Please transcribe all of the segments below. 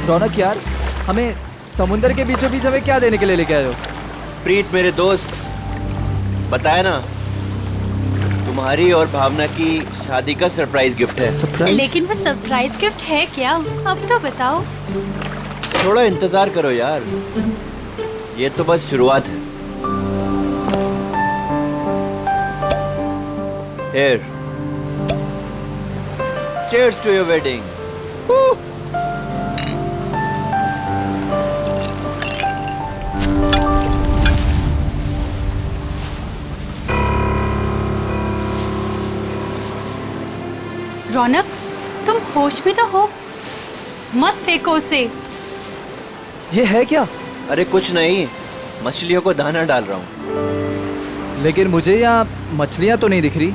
रौनक यार, हमें समुंदर के बीचों बीच हमें क्या देने के लिए लेके आए हो? प्रीत मेरे दोस्त, बताया ना, तुम्हारी और भावना की शादी का सरप्राइज गिफ्ट है। सरप्राइज? लेकिन वो सरप्राइज गिफ्ट है क्या? अब तो बताओ। थोड़ा इंतजार करो यार, ये तो बस शुरुआत है। Here. Cheers to your wedding. रौनक, तुम होश में तो हो? मत फेंको उसे। ये है क्या? अरे कुछ नहीं, मछलियों को दाना डाल रहा हूँ। लेकिन मुझे यहाँ मछलियाँ तो नहीं दिख रही।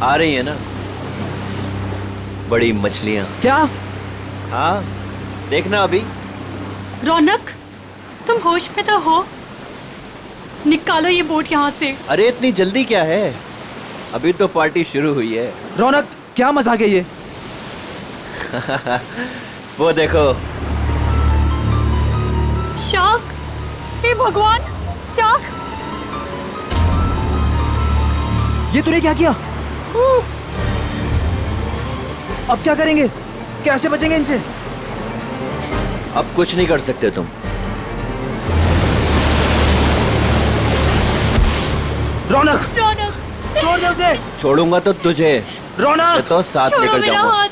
आ रही है ना बड़ी मछलियाँ। क्या? हाँ, देखना अभी। रौनक, तुम होश में तो हो? निकालो ये बोट यहाँ से। अरे इतनी जल्दी क्या है, अभी तो पार्टी शुरू हुई है। रौनक, क्या मजाक है ये? वो देखो। शार्क! हे भगवान, शार्क! ये तूने क्या किया? अब क्या करेंगे? कैसे बचेंगे इनसे? अब कुछ नहीं कर सकते तुम। रौनक! रौनक! छोड़ दे उसे! छोड़ूंगा तो तुझे। रौनक! तो साथ छोड़ो निकल मेरा जाऊंगा। हाथ।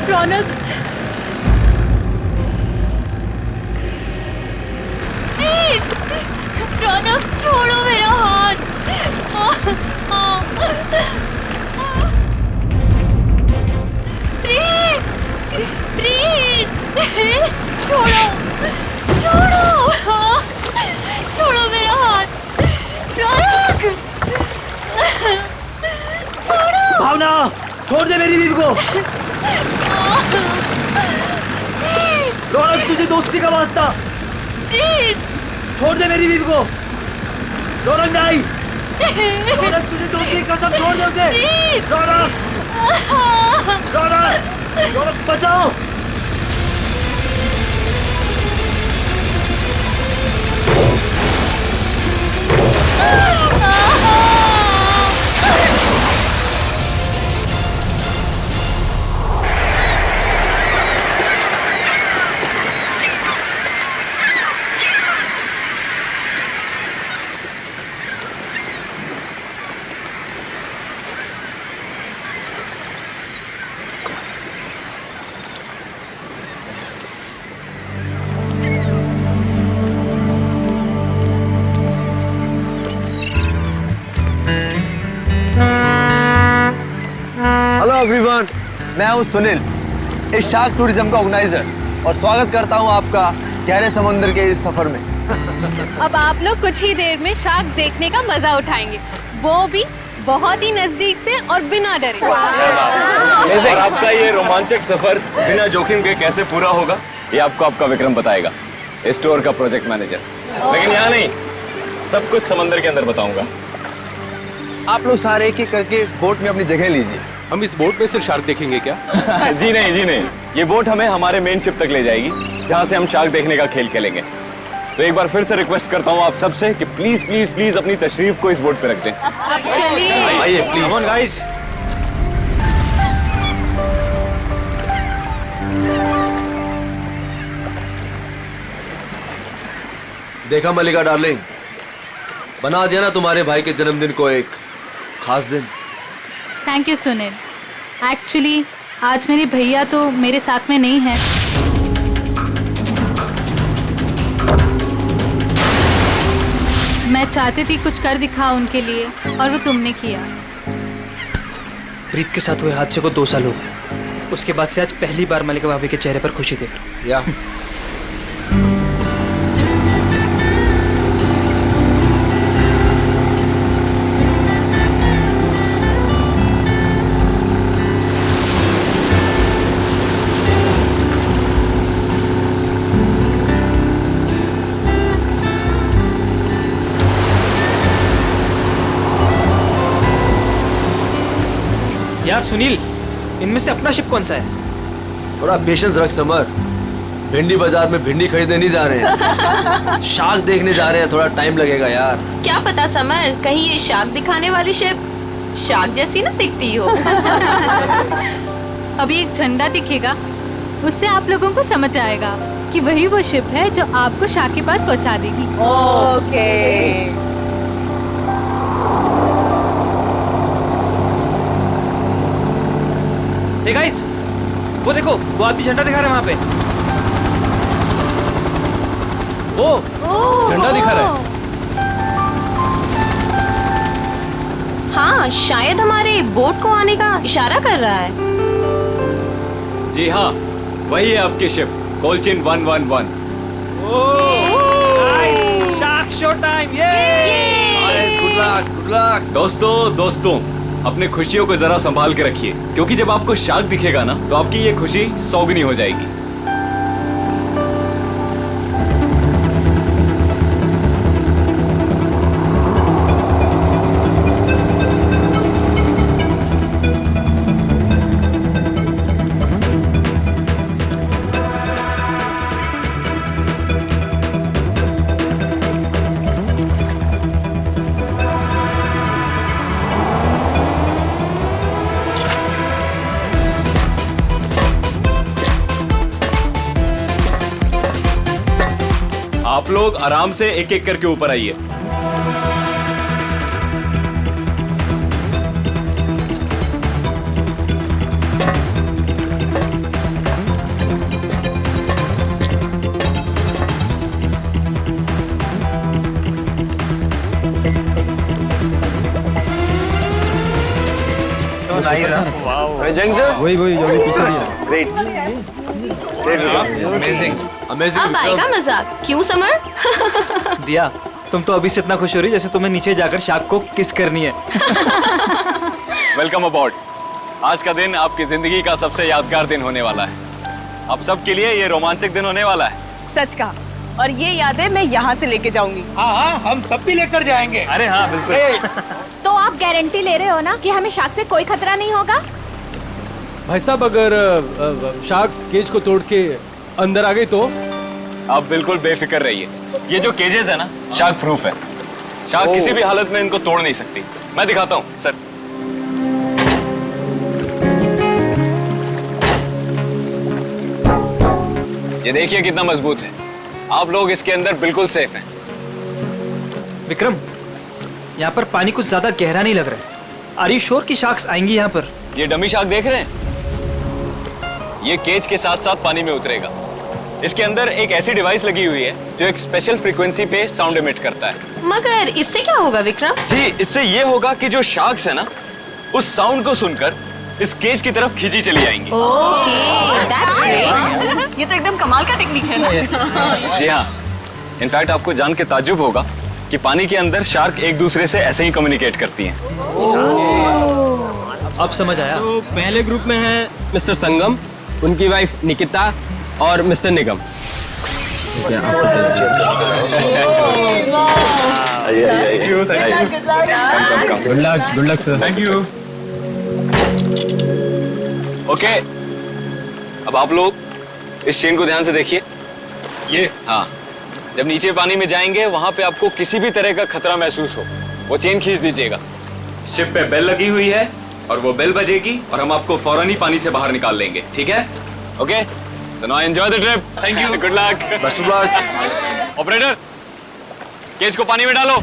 रौनक! ए, रौनक, छोड़ो मेरा हाथ। प्रीत! प्रीत! छोड़ो! छोड़ो! छोड़ो मेरा हाथ। रौनक! छोड़ो! भावना, छोड़ दे मेरी बीवी को। रौनक, तुझे दोस्ती का वास्ता। प्रीत! छोड़ दे मेरी बीवी को। रौनक नहीं। रौनक, तुझे दोस्ती की कसम, छोड़ दे उसे। प्रीत! रौनक! रौनक! रौनक, बचाओ! हेलो एवरीवन, मैं हूं सुनील, इस शार्क टूरिज्म का ऑर्गेनाइजर, और स्वागत करता हूं आपका गहरे समुद्र के इस सफर में। अब आप लोग कुछ ही देर में शार्क देखने का मजा उठाएंगे, वो भी बहुत ही नजदीक से और बिना डरे। और आपका ये रोमांचक सफर बिना जोखिम के कैसे पूरा होगा, ये आपको आपका विक्रम बताएगा, स्टोर का प्रोजेक्ट मैनेजर। लेकिन यहाँ नहीं, सब कुछ समंदर के अंदर बताऊंगा। आप लोग सारे एक एक करके बोट में अपनी जगह लीजिए। हम इस बोट में सिर्फ शार्क देखेंगे क्या? जी नहीं, जी नहीं, ये बोट हमें हमारे मेन शिप तक ले जाएगी, जहाँ से हम शार्क देखने का खेल खेलेंगे। तो एक बार फिर से रिक्वेस्ट करता हूँ आप सबसे कि प्लीज प्लीज प्लीज अपनी तशरीफ को इस बोट पे रख दें। चलिए। आइए प्लीज। Come on guys. देखा मलिका डार्लिंग, बना दिया ना तुम्हारे भाई के जन्मदिन को एक खास दिन। Thank you Sunil. एक्चुअली आज मेरे भैया तो मेरे साथ में नहीं है। मैं चाहती थी कुछ कर दिखा उनके लिए, और वो तुमने किया। प्रीत के साथ हुए हादसे को 2 साल हो गए। उसके बाद से आज पहली बार मलिका भाभी के चेहरे पर खुशी देख रहा हूँ। या यार सुनील, इनमें से अपना शिप कौन सा है? थोड़ा पेशेंस रख समर। भिंडी बाजार में भिंडी खरीदने नहीं जा रहे हैं, शार्क देखने जा रहे हैं। थोड़ा टाइम लगेगा यार। क्या पता समर, कहीं ये शार्क दिखाने वाली शिप शार्क जैसी ना दिखती हो। अभी एक झंडा दिखेगा, उससे आप लोगों को समझ आएगा कि वही वो शिप है जो आपको शार्क के पास पहुंचा देगी। ओके। हे गाइस, वो देखो, वो आदमी झंडा दिखा रहा है वहाँ पे। वो झंडा दिखा रहा है। हाँ, शायद हमारे बोट को आने का इशारा कर रहा है। जी हाँ, वही है आपकी शिप कोलचिन 111। Nice, shark show time. Good luck, good luck. दोस्तों, अपने खुशियों को जरा संभाल के रखिए, क्योंकि जब आपको शार्क दिखेगा ना, तो आपकी ये खुशी सौगनी हो जाएगी। आप लोग आराम से एक एक करके ऊपर आइए। So nice, huh? Wow. Jung sir? वही जो अभी पीछे दिया। Great. Amazing. अमेजिंग। अब आएगा मजाक, क्यों समर? दिया, तुम तो अभी से इतना खुश हो रही जैसे तुम्हें नीचे जाकर शार्क को किस करनी है। वेलकम अबॉर्ड। आज का दिन आपकी जिंदगी का सबसे यादगार दिन होने वाला है। आप सबके लिए ये रोमांचक दिन होने वाला है। सच कहा, और ये यादें मैं यहाँ से लेके जाऊंगी। हाँ, हम सब भी लेकर जाएंगे। अरे हाँ, बिल्कुल। तो आप गारंटी ले रहे हो ना कि हमें शार्क से कोई खतरा नहीं होगा? भाई साहब, अगर शार्क्स केज को तोड़ के अंदर आ गई तो? आप बिल्कुल बेफिक्र रहिए। ये जो केजेस है ना, शार्क प्रूफ है। शार्क किसी भी हालत में इनको तोड़ नहीं सकती। मैं दिखाता हूँ सर। ये देखिए कितना मजबूत है। आप लोग इसके अंदर बिल्कुल सेफ हैं। विक्रम, यहाँ पर पानी कुछ ज्यादा गहरा नहीं लग रहा है। आर यू श्योर कि शार्क्स आएंगी यहाँ पर? ये डमी शार्क देख रहे हैं? ये केज के साथ साथ पानी में उतरेगा। इसके अंदर एक ऐसी डिवाइस लगी हुई है जो एक स्पेशल फ्रीक्वेंसी पे साउंड एमिट करता है। मगर इससे क्या होगा विक्रम? जी, इससे ये होगा कि जो शार्क्स है ना, उस साउंड को सुनकर इस केज की तरफ खींची चली आएंगी। Okay, that's great. ये तो एकदम कमाल का टेक्निक है ना? जी हाँ, इनफैक्ट आपको जान के ताज्जुब होगा कि पानी के अंदर शार्क एक दूसरे से ऐसे ही कम्युनिकेट करती हैं। अब समझ आया। तो पहले ग्रुप में है मिस्टर संगम, उनकी वाइफ निकिता और mister Nigam. Good luck sir. Thank you. Okay, अब आप लोग इस चेन को ध्यान से देखिए। ये हाँ, जब नीचे पानी में जाएंगे वहां पे आपको किसी भी तरह का खतरा महसूस हो, वो चेन खींच दीजिएगा। शिप पे बेल लगी हुई है और वो बेल बजेगी और हम आपको फौरन ही पानी से बाहर निकाल लेंगे, ठीक है? Okay, so now enjoy the trip. Thank you, good luck, best of luck. Operator, cage को पानी में डालो।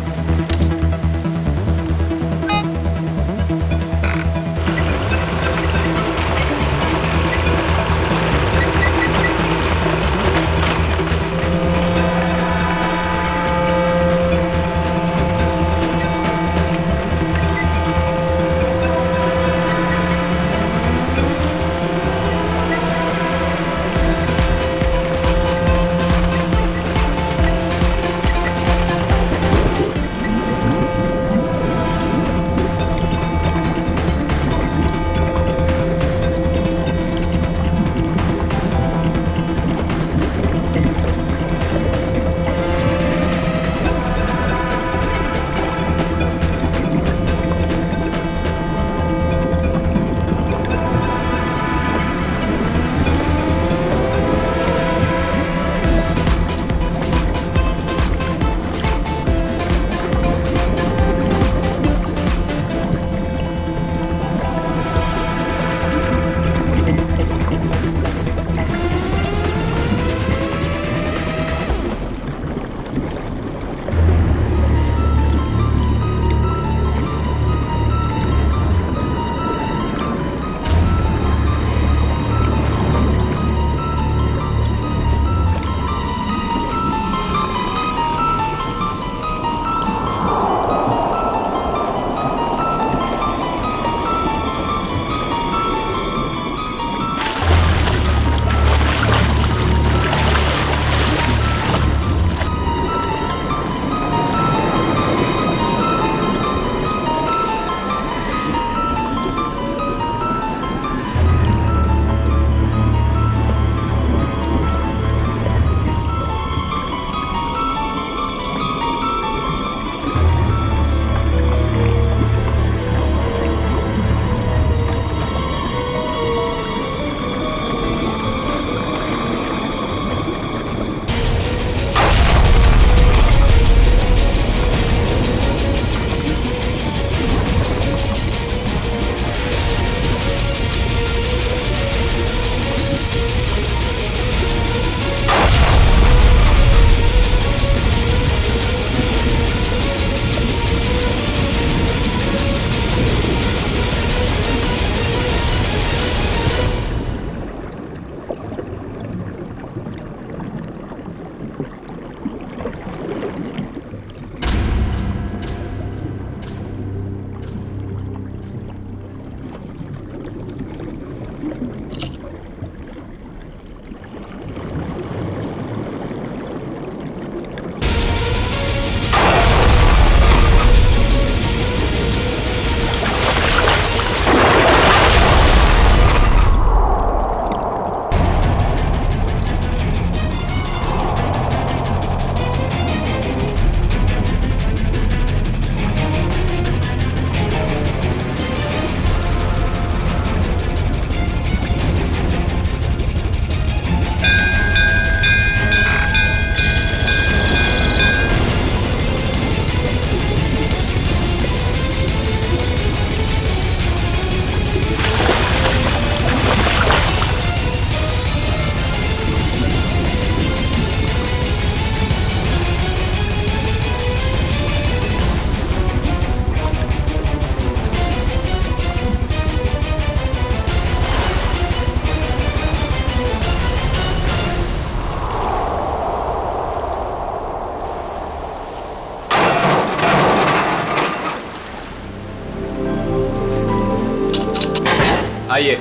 आइए।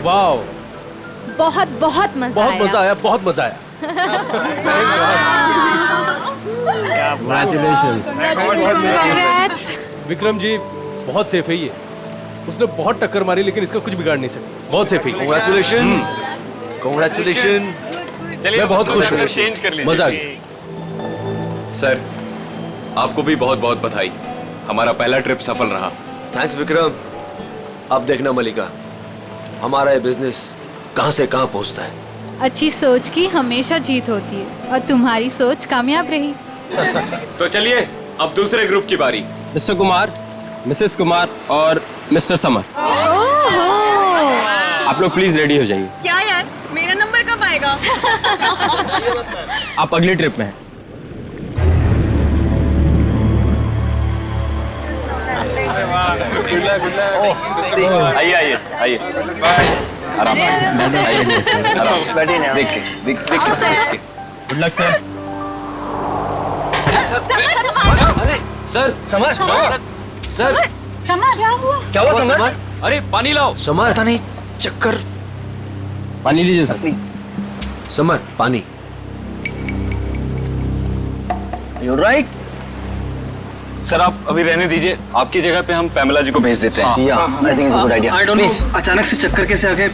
वाओ, बहुत बहुत मजा आया। आया, बहुत मजा आया। Congrats. विक्रम जी बहुत सेफ है ये। उसने बहुत टक्कर मारी लेकिन इसका कुछ बिगाड़ नहीं सकता। बहुत सेफ है। Congratulations, congratulations। चलिए मैं बहुत खुश हूँ। चेंज कर लीजिए। मजा आ गया। सर, आपको भी बहुत बहुत बधाई। हमारा पहला ट्रिप सफल रहा। थैंक्स विक्रम। अब देखना मलिका, हमारा ये बिजनेस कहाँ से कहाँ पहुँचता है। अच्छी सोच की हमेशा जीत होती है और तुम्हारी सोच कामयाब रही। तो चलिए अब दूसरे ग्रुप की बारी। मिस्टर कुमार, मिसेस कुमार और मिस्टर समर, आप लोग प्लीज रेडी हो जाइए। क्या यार, मेरा नंबर कब आएगा? आप अगली ट्रिप में हैं। आइए आइए आइए। आराम बैठिए। देख के। Good luck sir. Sir summer, sir क्या हुआ? क्या हुआ समर? अरे पानी लाओ। समर, पता नहीं, चक्कर। पानी लीजिए सर। समर पानी। You're right. सर आप अभी रहने दीजिए, आपकी जगह पे हम पैमेला जी को भेज देते हैं। Yeah, I think it's a good idea. I don't Please. No अचानक से चक्कर कैसे आ गए।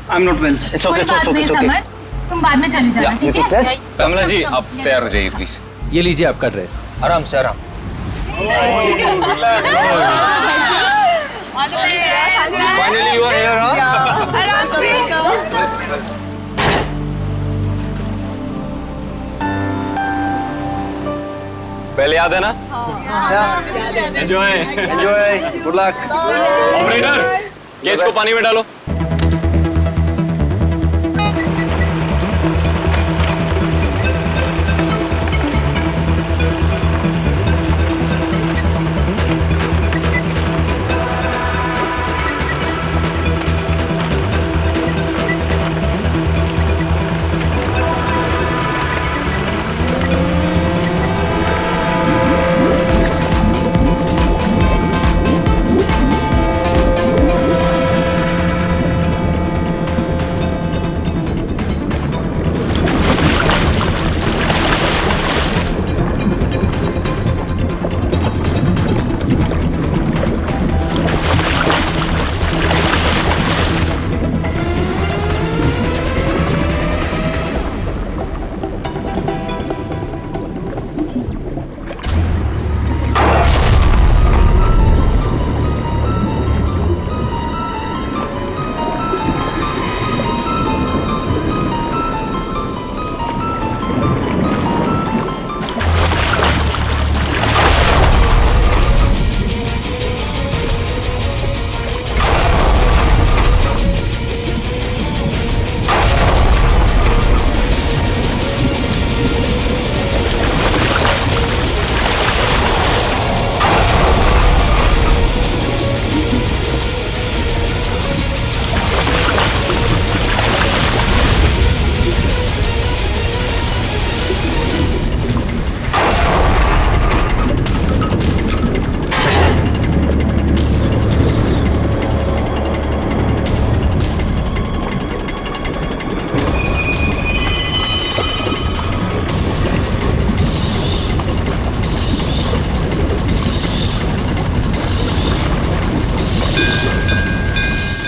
I am not well. It's okay, it's okay, it's okay. Samar, तुम बाद में चली जाना, You ठीक took है? rest? पैमेला जी आप तैयार हो जाइए प्लीज। ये लीजिए आपका ड्रेस। आराम से आराम। Finally you are here, huh? आराम से। पहले याद है ना? Enjoy. Enjoy. Good luck. Operator, case को पानी में डालो।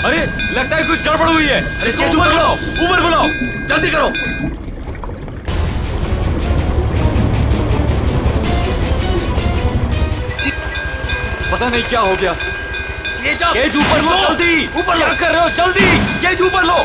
अरे लगता है कुछ गड़बड़ हुई है। इसको ऊपर बुलाओ, ऊपर बुलाओ, जल्दी करो। पता नहीं क्या हो गया। केज ऊपर लो, जल्दी ऊपर। क्या कर रहे हो? जल्दी केज ऊपर लो।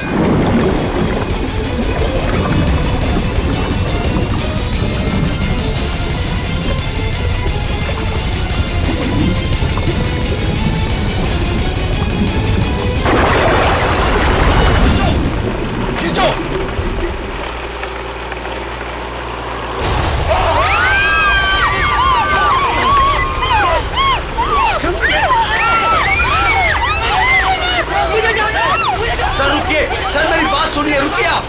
सर रुकिए, सर मेरी बात सुनिए, रुकिए आप।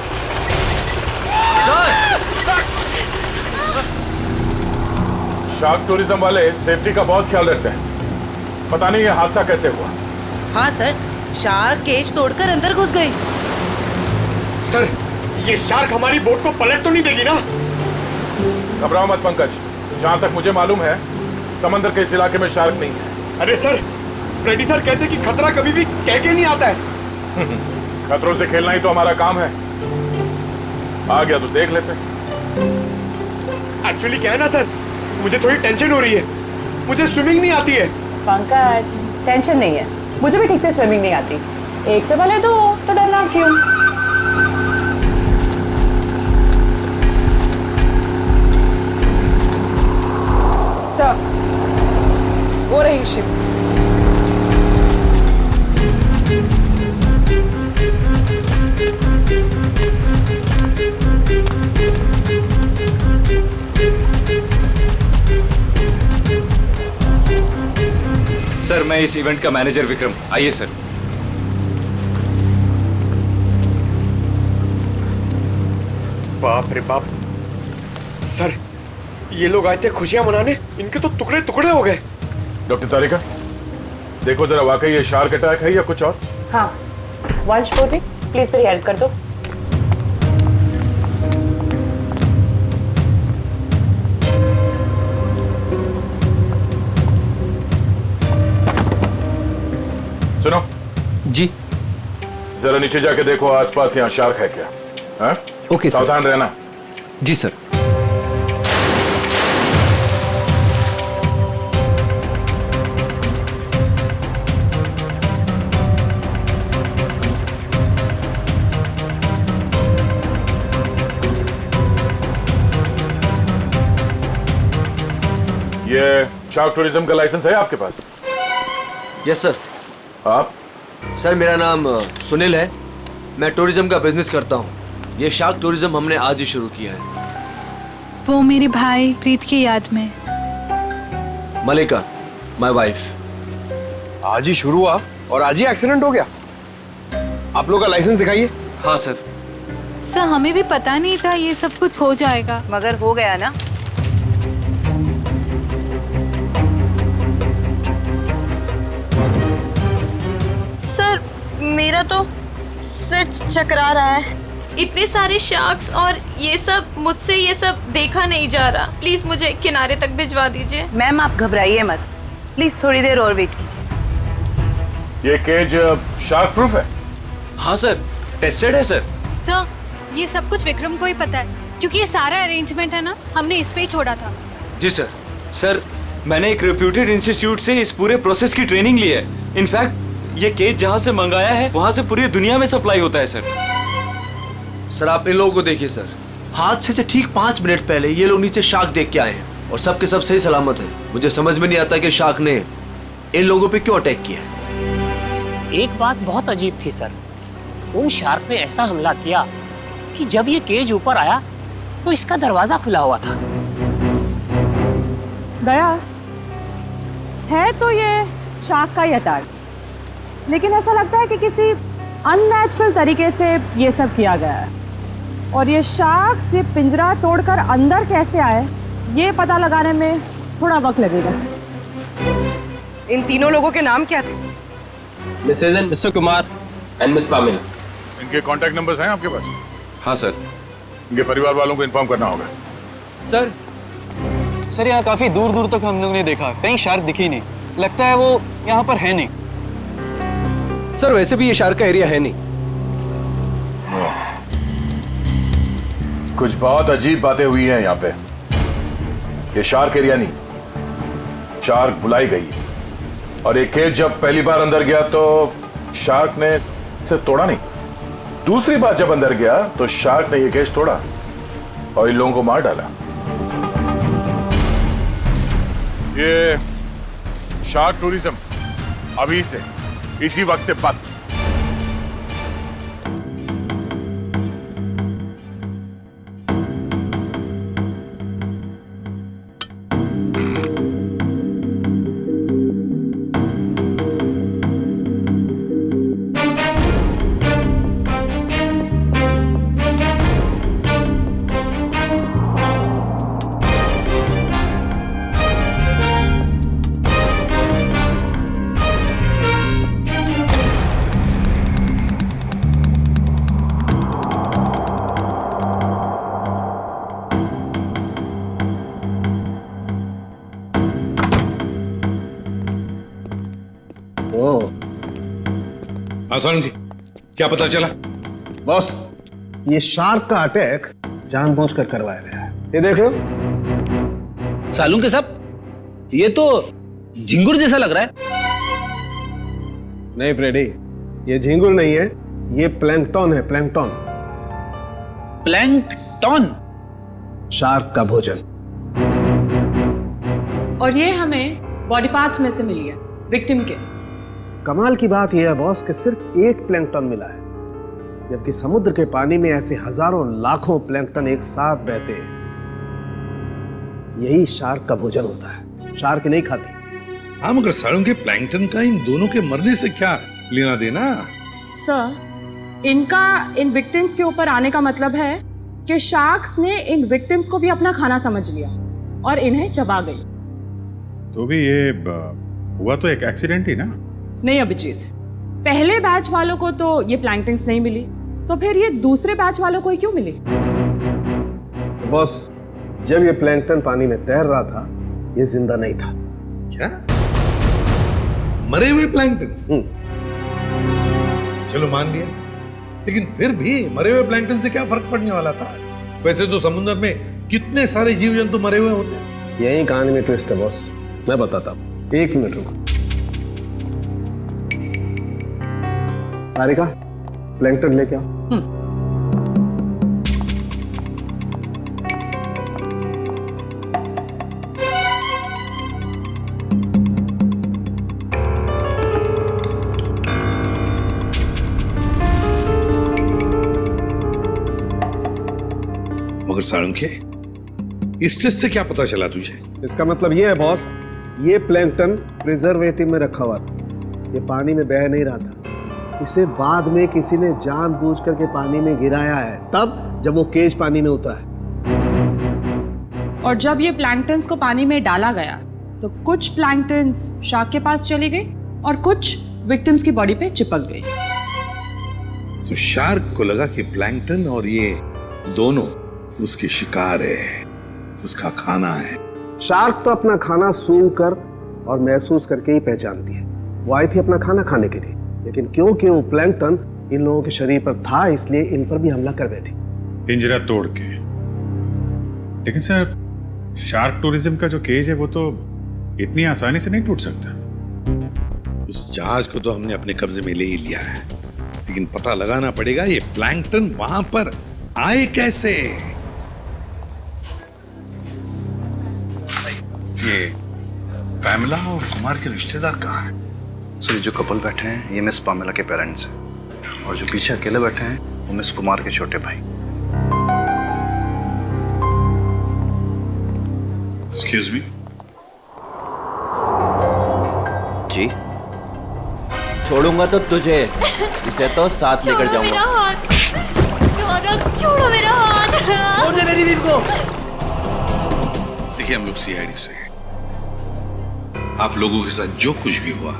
शार्क टूरिज्म वाले सेफ्टी का बहुत ख्याल रखते हैं। पता नहीं ये हादसा कैसे हुआ। हाँ सर, शार्क केज तोड़कर अंदर घुस गई। सर, ये शार्क हमारी बोट को पलट तो नहीं देगी ना? घबराओ मत पंकज, जहाँ तक मुझे मालूम है समंदर के इस इलाके में शार्क नहीं है। अरे सर, फ्रेडी सर कहते कि खतरा कभी भी कह के नहीं आता है। खतरों से खेलना ही तो हमारा काम है। आ गया तो देख लेते। एक्चुअली क्या है ना सर, मुझे थोड़ी टेंशन हो रही है। मुझे स्विमिंग नहीं आती है। पंकज, टेंशन नहीं है, मुझे भी ठीक से स्विमिंग नहीं आती। एक से भले दो, तो डरना क्यों? सर, वो रही शिप। सर, मैं इस इवेंट का मैनेजर विक्रम। आइए सर। बाप रे बाप, सर ये लोग आए थे खुशियां मनाने, इनके तो टुकड़े टुकड़े हो गए। डॉक्टर तारिका, देखो जरा वाकई ये शार्क अटैक है या कुछ और। हाँ, वंश बोली, प्लीज मेरी हेल्प कर दो। सुनो जी। जरा नीचे जाके देखो आसपास यहाँ शार्क है क्या। हाँ? Okay sir. सावधान रहना। जी सर। ये शार्क टूरिज्म का लाइसेंस है आपके पास? Yes sir. आप? सर मेरा नाम सुनील है, मैं टूरिज्म का बिजनेस करता हूँ। ये शार्क टूरिज्म हमने आज ही शुरू किया है। वो मेरे भाई प्रीत की याद में। मलिका, माय वाइफ। आज ही शुरू हुआ और आज ही एक्सीडेंट हो गया। आप लोग का लाइसेंस दिखाइए। हाँ सर। सर, हमें भी पता नहीं था ये सब कुछ हो जाएगा। मगर हो गया ना। सर, मेरा तो सिर चकरा रहा है। इतने सारे शार्क्स और ये सब, मुझसे ये सब देखा नहीं जा रहा। प्लीज मुझे किनारे तक भिजवा दीजिए। मैम आप घबराइए मत, प्लीज थोड़ी देर और वेट कीजिए। ये केज शार्क प्रूफ है? हाँ सर, टेस्टेड है सर। सर, ये सब कुछ विक्रम को ही पता है, क्योंकि ये सारा अरेंजमेंट है ना, हमने इस पे ही छोड़ा था। जी सर। सर, मैंने एक रेप्यूटेड इंस्टीट्यूट से इस पूरे प्रोसेस की ट्रेनिंग ली है। इनफैक्ट ये केज जहाँ से मंगाया है वहाँ से पूरी दुनिया में सप्लाई होता है सर। सर आप इन लोगों को देखिए सर, हादसे से ठीक 5 मिनट पहले ये लोग नीचे शार्क देख के आए हैं और सबके सब सही सलामत है। मुझे समझ में नहीं आता कि शार्क ने इन लोगों पे क्यों अटैक किया है। एक बात बहुत अजीब थी सर, उन शार्क ने ऐसा हमला किया कि जब ये केज ऊपर आया तो इसका दरवाजा खुला हुआ था। दया है तो ये शार्क का ही अटैक, लेकिन ऐसा लगता है कि किसी अननेचुरल तरीके से ये सब किया गया है। और ये शार्क से पिंजरा तोड़कर अंदर कैसे आए, ये पता लगाने में थोड़ा वक्त लगेगा। इन तीनों लोगों के नाम क्या थे? Mrs and Mr Kumar and Miss Pamila. इनके कांटेक्ट नंबर्स हैं आपके पास? हाँ सर। इनके परिवार वालों को इन्फॉर्म करना होगा। सर यहाँ काफी दूर दूर तक हम लोग ने देखा, कहीं शार्क दिखी नहीं। लगता है वो यहाँ पर है नहीं। सर, वैसे भी ये शार्क का एरिया है नहीं। कुछ बहुत अजीब बातें हुई हैं यहाँ पे। ये शार्क एरिया नहीं, शार्क बुलाई गई। और एक केज जब पहली बार अंदर गया तो शार्क ने इसे तोड़ा नहीं। दूसरी बार जब अंदर गया तो शार्क ने ये केज तोड़ा और इन लोगों को मार डाला। ये शार्क टूरिज्म अभी से इसी वक्त से बंद। आसान की क्या पता चला? बॉस, ये शार्क का अटैक जानबूझकर करवाया गया है। ये देखो। सालून के साहब, ये तो झिंगुर जैसा लग रहा है। नहीं फ्रेडी, ये झींगुर नहीं है, ये प्लैंकटन है, प्लैंकटन। प्लैंकटन? शार्क का भोजन। और ये हमें बॉडी पार्ट्स में से मिली है, विक्टिम के। कमाल की बात यह है बॉस कि सिर्फ एक प्लैंकटन मिला है, जबकि समुद्र के पानी में ऐसे हजारों लाखों प्लैंकटन एक साथ बहते हैं। यही शार्क का भोजन होता है। शार्क नहीं खाती। हाँ, मगर सालुंके प्लैंकटन का इन दोनों के मरने से क्या लेना देना? सर, इनका इन विक्टिम्स के ऊपर आने का मतलब है कि शार्क्स ने इन विक्टिम्स को भी अपना खाना समझ लिया और इन्हें चबा गई। तो भी ये हुआ तो एक एक्सीडेंट ही ना? नहीं अभिजीत, पहले बैच वालों को तो ये प्लैंकटन्स नहीं मिली, तो फिर ये दूसरे बैच वालों को ही क्यों मिली? बॉस, जब ये प्लैंकटन पानी में तैर रहा था, ये जिंदा नहीं था। क्या? मरे हुए प्लैंकटन? चलो मान लिया, लेकिन फिर भी मरे हुए प्लैंकटन से क्या फर्क पड़ने वाला था? वैसे तो समुद्र में कितने सारे जीव जंतु मरे हुए होते हैं। यही कहानी में ट्विस्ट है बॉस, मैं बताता हूँ। 1 मिनट रुको। सारिका, प्लैंकटन लेके आओ। मगर सालुंके, इस टेस्ट से क्या पता चला तुझे? इसका मतलब ये है बॉस, ये प्लैंकटन प्रिजर्वेटिव में रखा हुआ था। ये पानी में बह नहीं रहा था। इसे बाद में किसी ने जानबूझ करके पानी में गिराया है, तब जब वो केज पानी में उतरा है। और जब ये प्लैंकटन्स को पानी में डाला गया तो कुछ प्लैंकटन्स शार्क के पास चली गई और कुछ विक्टिम्स की बॉडी पे चिपक गई। तो शार्क को लगा कि प्लैंकटन और ये दोनों उसकी शिकार है, उसका खाना है। शार्क तो अपना खाना सूंघ कर और महसूस करके ही पहचानती है। वो आई थी अपना खाना खाने के लिए, लेकिन क्योंकि वो प्लैंकटन इन लोगों के शरीर पर था, इसलिए इन पर भी हमला कर बैठी। पिंजरा तोड़ के। लेकिन सर, शार्क टूरिज्म का जो केज है वो तो इतनी आसानी से नहीं टूट सकता। उस जहाज को तो हमने अपने कब्जे में ले ही लिया है, लेकिन पता लगाना पड़ेगा ये प्लैंकटन वहां पर आए कैसे। ये पैमेला और कुमार के रिश्तेदार कहाँ हैं? सर, जो कपल बैठे हैं ये मिस पामेला के पेरेंट्स हैं, और जो पीछे अकेले बैठे हैं वो मिस कुमार के छोटे भाई। Excuse me. जी, छोड़ूंगा तो तुझे, इसे तो साथ लेकर जाऊंगा। छोड़ो मेरा हाथ। छोड़ दे मेरी बीवी को। देखिए, हम लोग सीआईडी से हैं। आप लोगों के साथ जो कुछ भी हुआ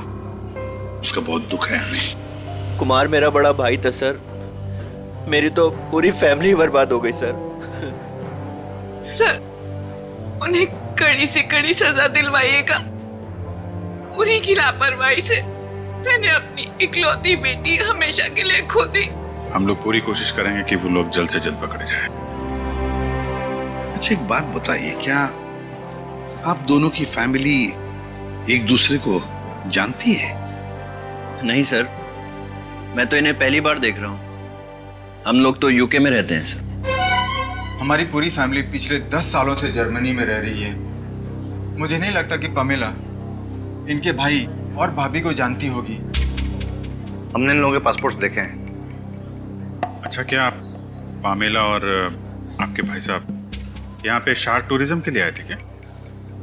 उसका बहुत दुख है हमें। कुमार मेरा बड़ा भाई था सर, मेरी तो पूरी फैमिली बर्बाद हो गई सर। सर, उन्हें कड़ी से कड़ी सजा दिलवाइएगा। उन्हीं की लापरवाही से मैंने अपनी इकलौती बेटी हमेशा के लिए खो दी। हम लोग पूरी कोशिश करेंगे कि वो लोग जल्द से जल्द पकड़े जाएं। अच्छा, एक बात बताइए, क्या आप दोनों की फैमिली एक दूसरे को जानती है? नहीं सर, मैं तो इन्हें पहली बार देख रहा हूँ। हम लोग तो यूके में रहते हैं सर। हमारी पूरी फैमिली पिछले 10 सालों से जर्मनी में रह रही है। मुझे नहीं लगता कि पामेला इनके भाई और भाभी को जानती होगी। हमने इन लोगों के पासपोर्ट देखे हैं। अच्छा, क्या आप पामेला और आपके भाई साहब यहाँ पे शार्क टूरिज्म के लिए आए थे क्या?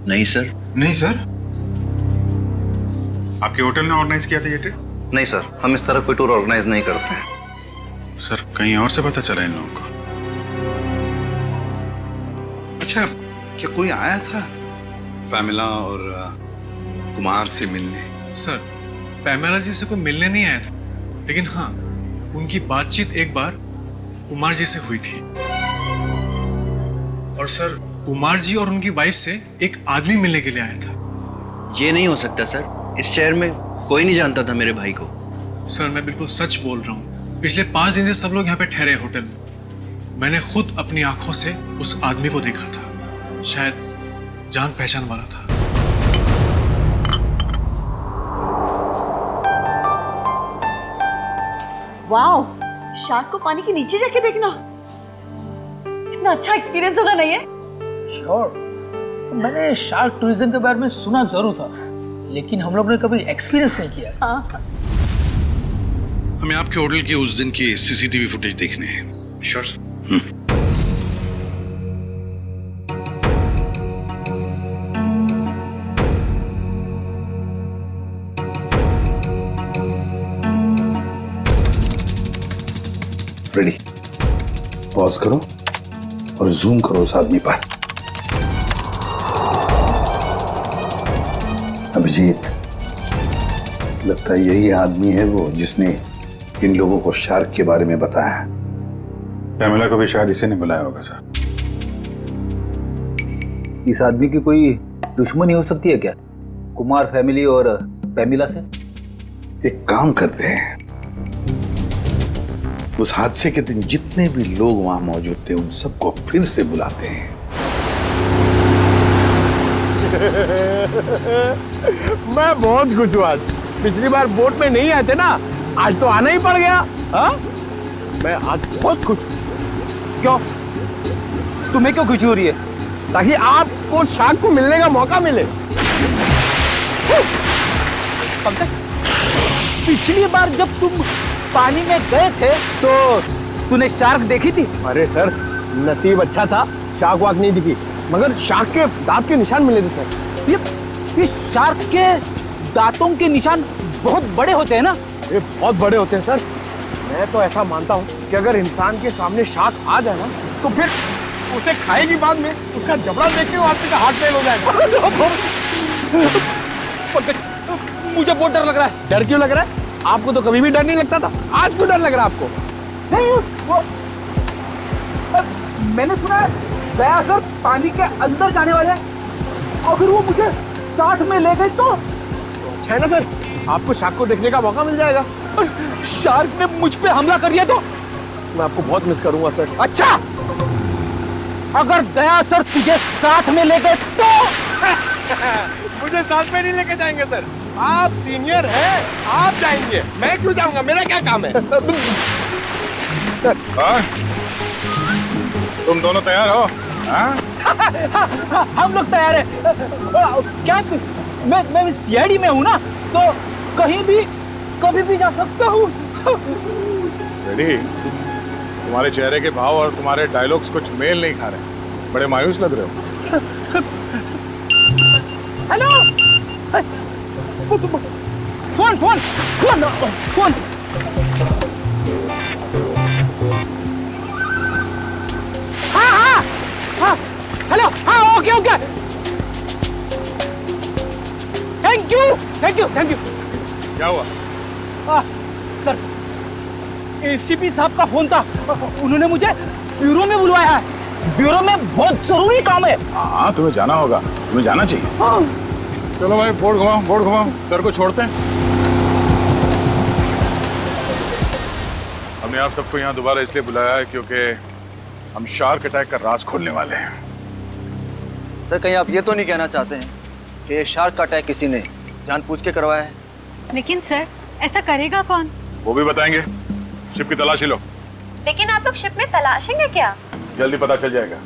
नहीं सर। नहीं सर? आपके होटल ने ऑर्गेनाइज किया था ये ट्रिप? नहीं सर, हम इस तरह कोई टूर ऑर्गेनाइज नहीं करते हैं। सर, कहीं और से पता चला इन लोगों को? अच्छा, क्या कोई आया था पैमेला और कुमार से मिलने? सर, पैमेला जी से कोई मिलने नहीं आया था, लेकिन हाँ, उनकी बातचीत एक बार कुमार जी से हुई थी। और सर, कुमार जी और उनकी वाइफ से एक आदमी मिलने के लिए आया था। ये नहीं हो सकता सर, इस शहर में कोई नहीं जानता था मेरे भाई को। सर मैं बिल्कुल सच बोल रहा हूँ। पिछले 5 दिन से सब लोग यहाँ पे ठहरे होटल में। मैंने खुद अपनी आंखों से उस आदमी को देखा था, शायद जान पहचान वाला था। वाओ, शार्क को पानी के नीचे जाके देखना कितना अच्छा एक्सपीरियंस होगा नहीं है? श्योर। मैंने शार्क टूरिज्म के बारे में सुना जरूर था, लेकिन हम लोग ने कभी एक्सपीरियंस नहीं किया। हाँ। हमें आपके होटल के उस दिन की सीसीटीवी फुटेज देखने हैं। Sure sir. रेडी, पॉज करो और जूम करो उस आदमी पर। अभिजीत, लगता है यही आदमी है वो जिसने इन लोगों को शार्क के बारे में बताया। पैमेला को भी शायद इसी ने बुलाया होगा सर। इस आदमी की कोई दुश्मनी हो सकती है क्या, कुमार फैमिली और पैमिला से? एक काम करते हैं, उस हादसे के दिन जितने भी लोग वहां मौजूद थे उन सबको फिर से बुलाते हैं। मैं बहुत खुश हूँ आज। पिछली बार बोट में नहीं आए थे ना, आज तो आना ही पड़ गया। हाँ, मैं आज बहुत खुश हूँ। क्यों? तुम्हें क्यों खुशी हो रही है? ताकि आपको शार्क को मिलने का मौका मिले। पिछली बार जब तुम पानी में गए थे तो तूने शार्क देखी थी? अरे सर, नसीब अच्छा था, शार्क वाक नहीं दिखी, मगर शार्क के दांत के निशान मिले थे सर। ये शार्क के दांतों के निशान बहुत बड़े होते हैं ना? ये बहुत बड़े होते हैं सर। मैं तो ऐसा मानता हूँ कि अगर इंसान के सामने शार्क आ जाए ना, तो फिर उसे खाएगी बाद में, उसका जबड़ा देख के वो आदमी का हार्ट फेल हो जाएगा। मुझे बहुत डर लग रहा है। डर क्यों लग रहा है? आपको तो कभी भी डर नहीं लगता था, आज क्यों डर लग रहा है आपको? नहीं, वो मैंने सुना है दया सर पानी के अंदर जाने वाले हैं। अगर वो मुझे साथ में ले गए तो अच्छा है ना सर, आपको शार्क को देखने का मौका मिल जाएगा। शार्क ने मुझ पे हमला कर दिया तो मैं आपको बहुत मिस करूंगा सर। अच्छा, अगर दया सर तुझे साथ में ले गए तो? मुझे साथ में नहीं लेके जाएंगे सर, आप सीनियर हैं, आप जाएंगे, मैं क्यों जाऊंगा? मेरा क्या काम है? सर, तुम दोनों तैयार हो? हम लोग तैयार हैं। क्या मैं सीआईडी में हूँ ना, तो कहीं भी कभी भी जा सकता हूँ। रेडी? तुम्हारे चेहरे के भाव और तुम्हारे डायलॉग्स कुछ मेल नहीं खा रहे, बड़े मायूस लग रहे हो। Hello, phone phone phone phone. हाँ, हेलो, हाँ, okay okay, thank you thank you thank you. क्या हुआ? सर, एसीपी साहब का फोन था, उन्होंने मुझे ब्यूरो में बुलवाया है। ब्यूरो में बहुत जरूरी काम है। हाँ, तुम्हें जाना होगा, तुम्हें जाना चाहिए। हाँ। चलो भाई, बोर्ड घुमाओ, सर को छोड़ते हैं। हमने आप सबको यहाँ दोबारा इसलिए बुलाया है क्योंकि हम शार्क अटैक का राज खोलने वाले हैं। सर, कहीं आप ये तो नहीं कहना चाहते हैं कि ये शार्क का अटैक किसी ने जानबूझ के करवाया है? लेकिन सर, ऐसा करेगा कौन? वो भी बताएंगे। शिप की तलाशी लो। लेकिन आप लोग शिप में तलाशेंगे क्या? जल्दी पता चल जाएगा।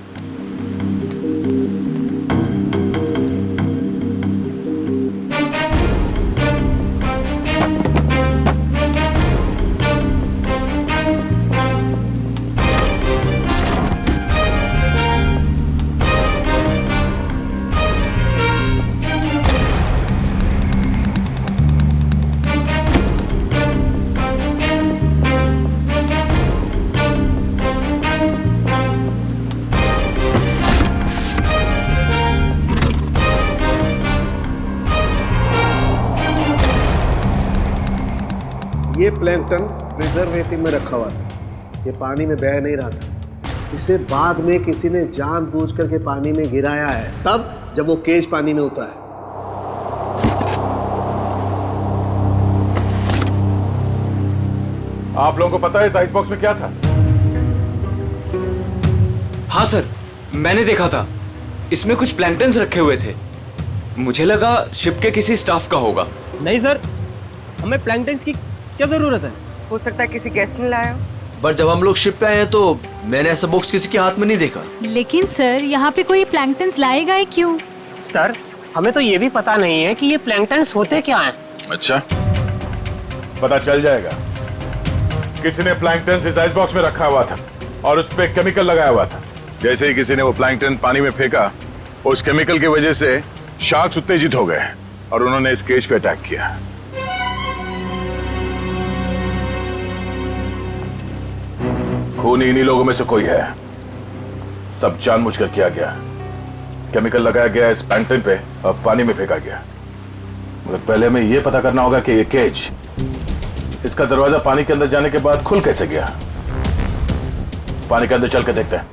ये प्लैंकटन प्रिजर्वेटिव में रखा हुआ था, ये पानी में बह नहीं रहा था। इसे बाद में किसी ने जानबूझ करके पानी में गिराया है, तब जब वो केज पानी में उतरा है। आप लोगों को पता है इस आइस बॉक्स में क्या था? हाँ सर, मैंने देखा था। इसमें कुछ प्लैंकटन्स रखे हुए थे। मुझे लगा शिप के किसी स्टाफ का होगा। नहीं सर, हमें प्लैंकटन्स की क्या जरूरत है? हो सकता है किसी गेस्ट ने लाया हो। बट जब हम लोग शिप पे आए हैं तो मैंने ऐसा बॉक्स किसी के हाथ में नहीं देखा। लेकिन सर यहाँ पे कोई प्लैंकटन्स लाए गए क्यों? सर हमें तो ये भी पता नहीं है कि ये प्लैंकटन्स होते क्या हैं। अच्छा, पता चल जाएगा। किसी ने प्लैंकटन इस आइस बॉक्स में रखा हुआ था और उस पे केमिकल लगाया हुआ था। जैसे ही किसी ने वो प्लैंकटन पानी में फेंका, उस केमिकल की वजह से शार्क्स उत्तेजित हो गए और उन्होंने इस केज पे अटैक किया। खून इन्हीं लोगों में से कोई है। सब जानबूझकर किया गया। केमिकल लगाया गया इस प्लैंकटन पे और पानी में फेंका गया। मगर पहले हमें यह पता करना होगा कि ये केज, इसका दरवाजा पानी के अंदर जाने के बाद खुल कैसे गया। पानी के अंदर चल के देखते हैं।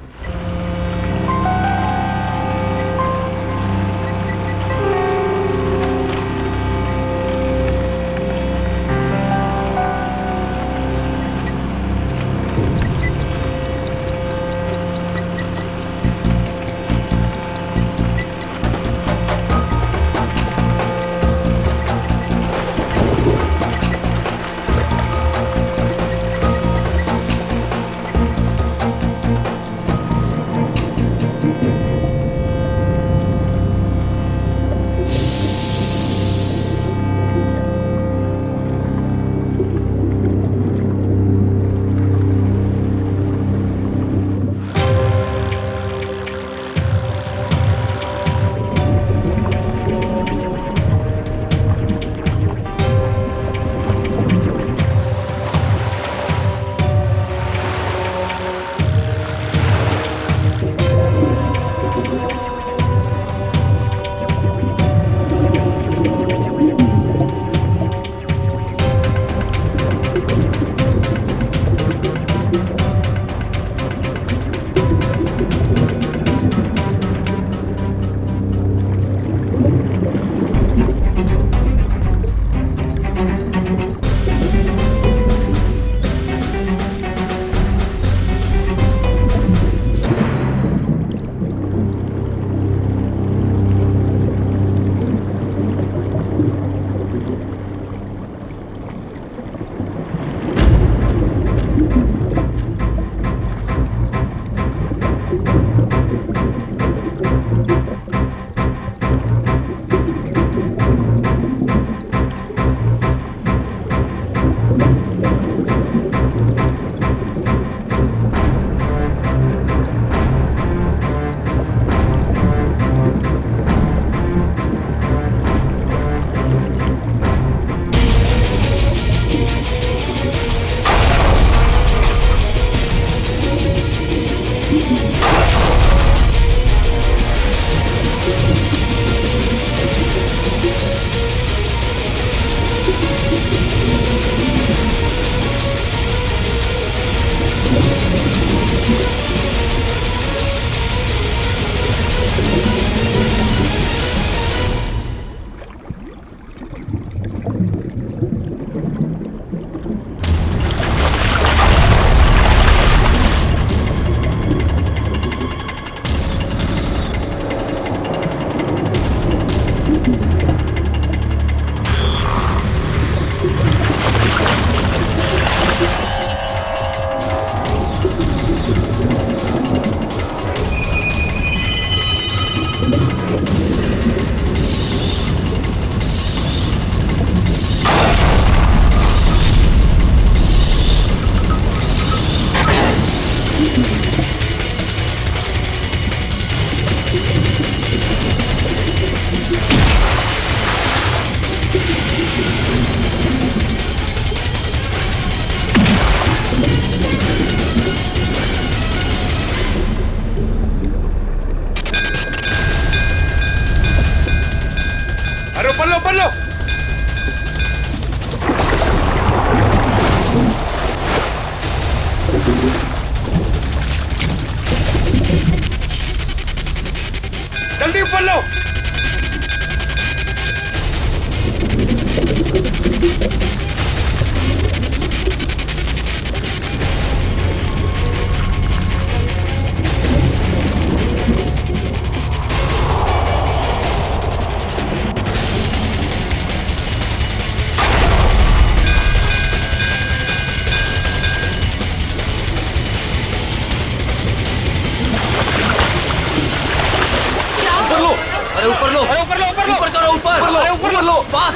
लो पास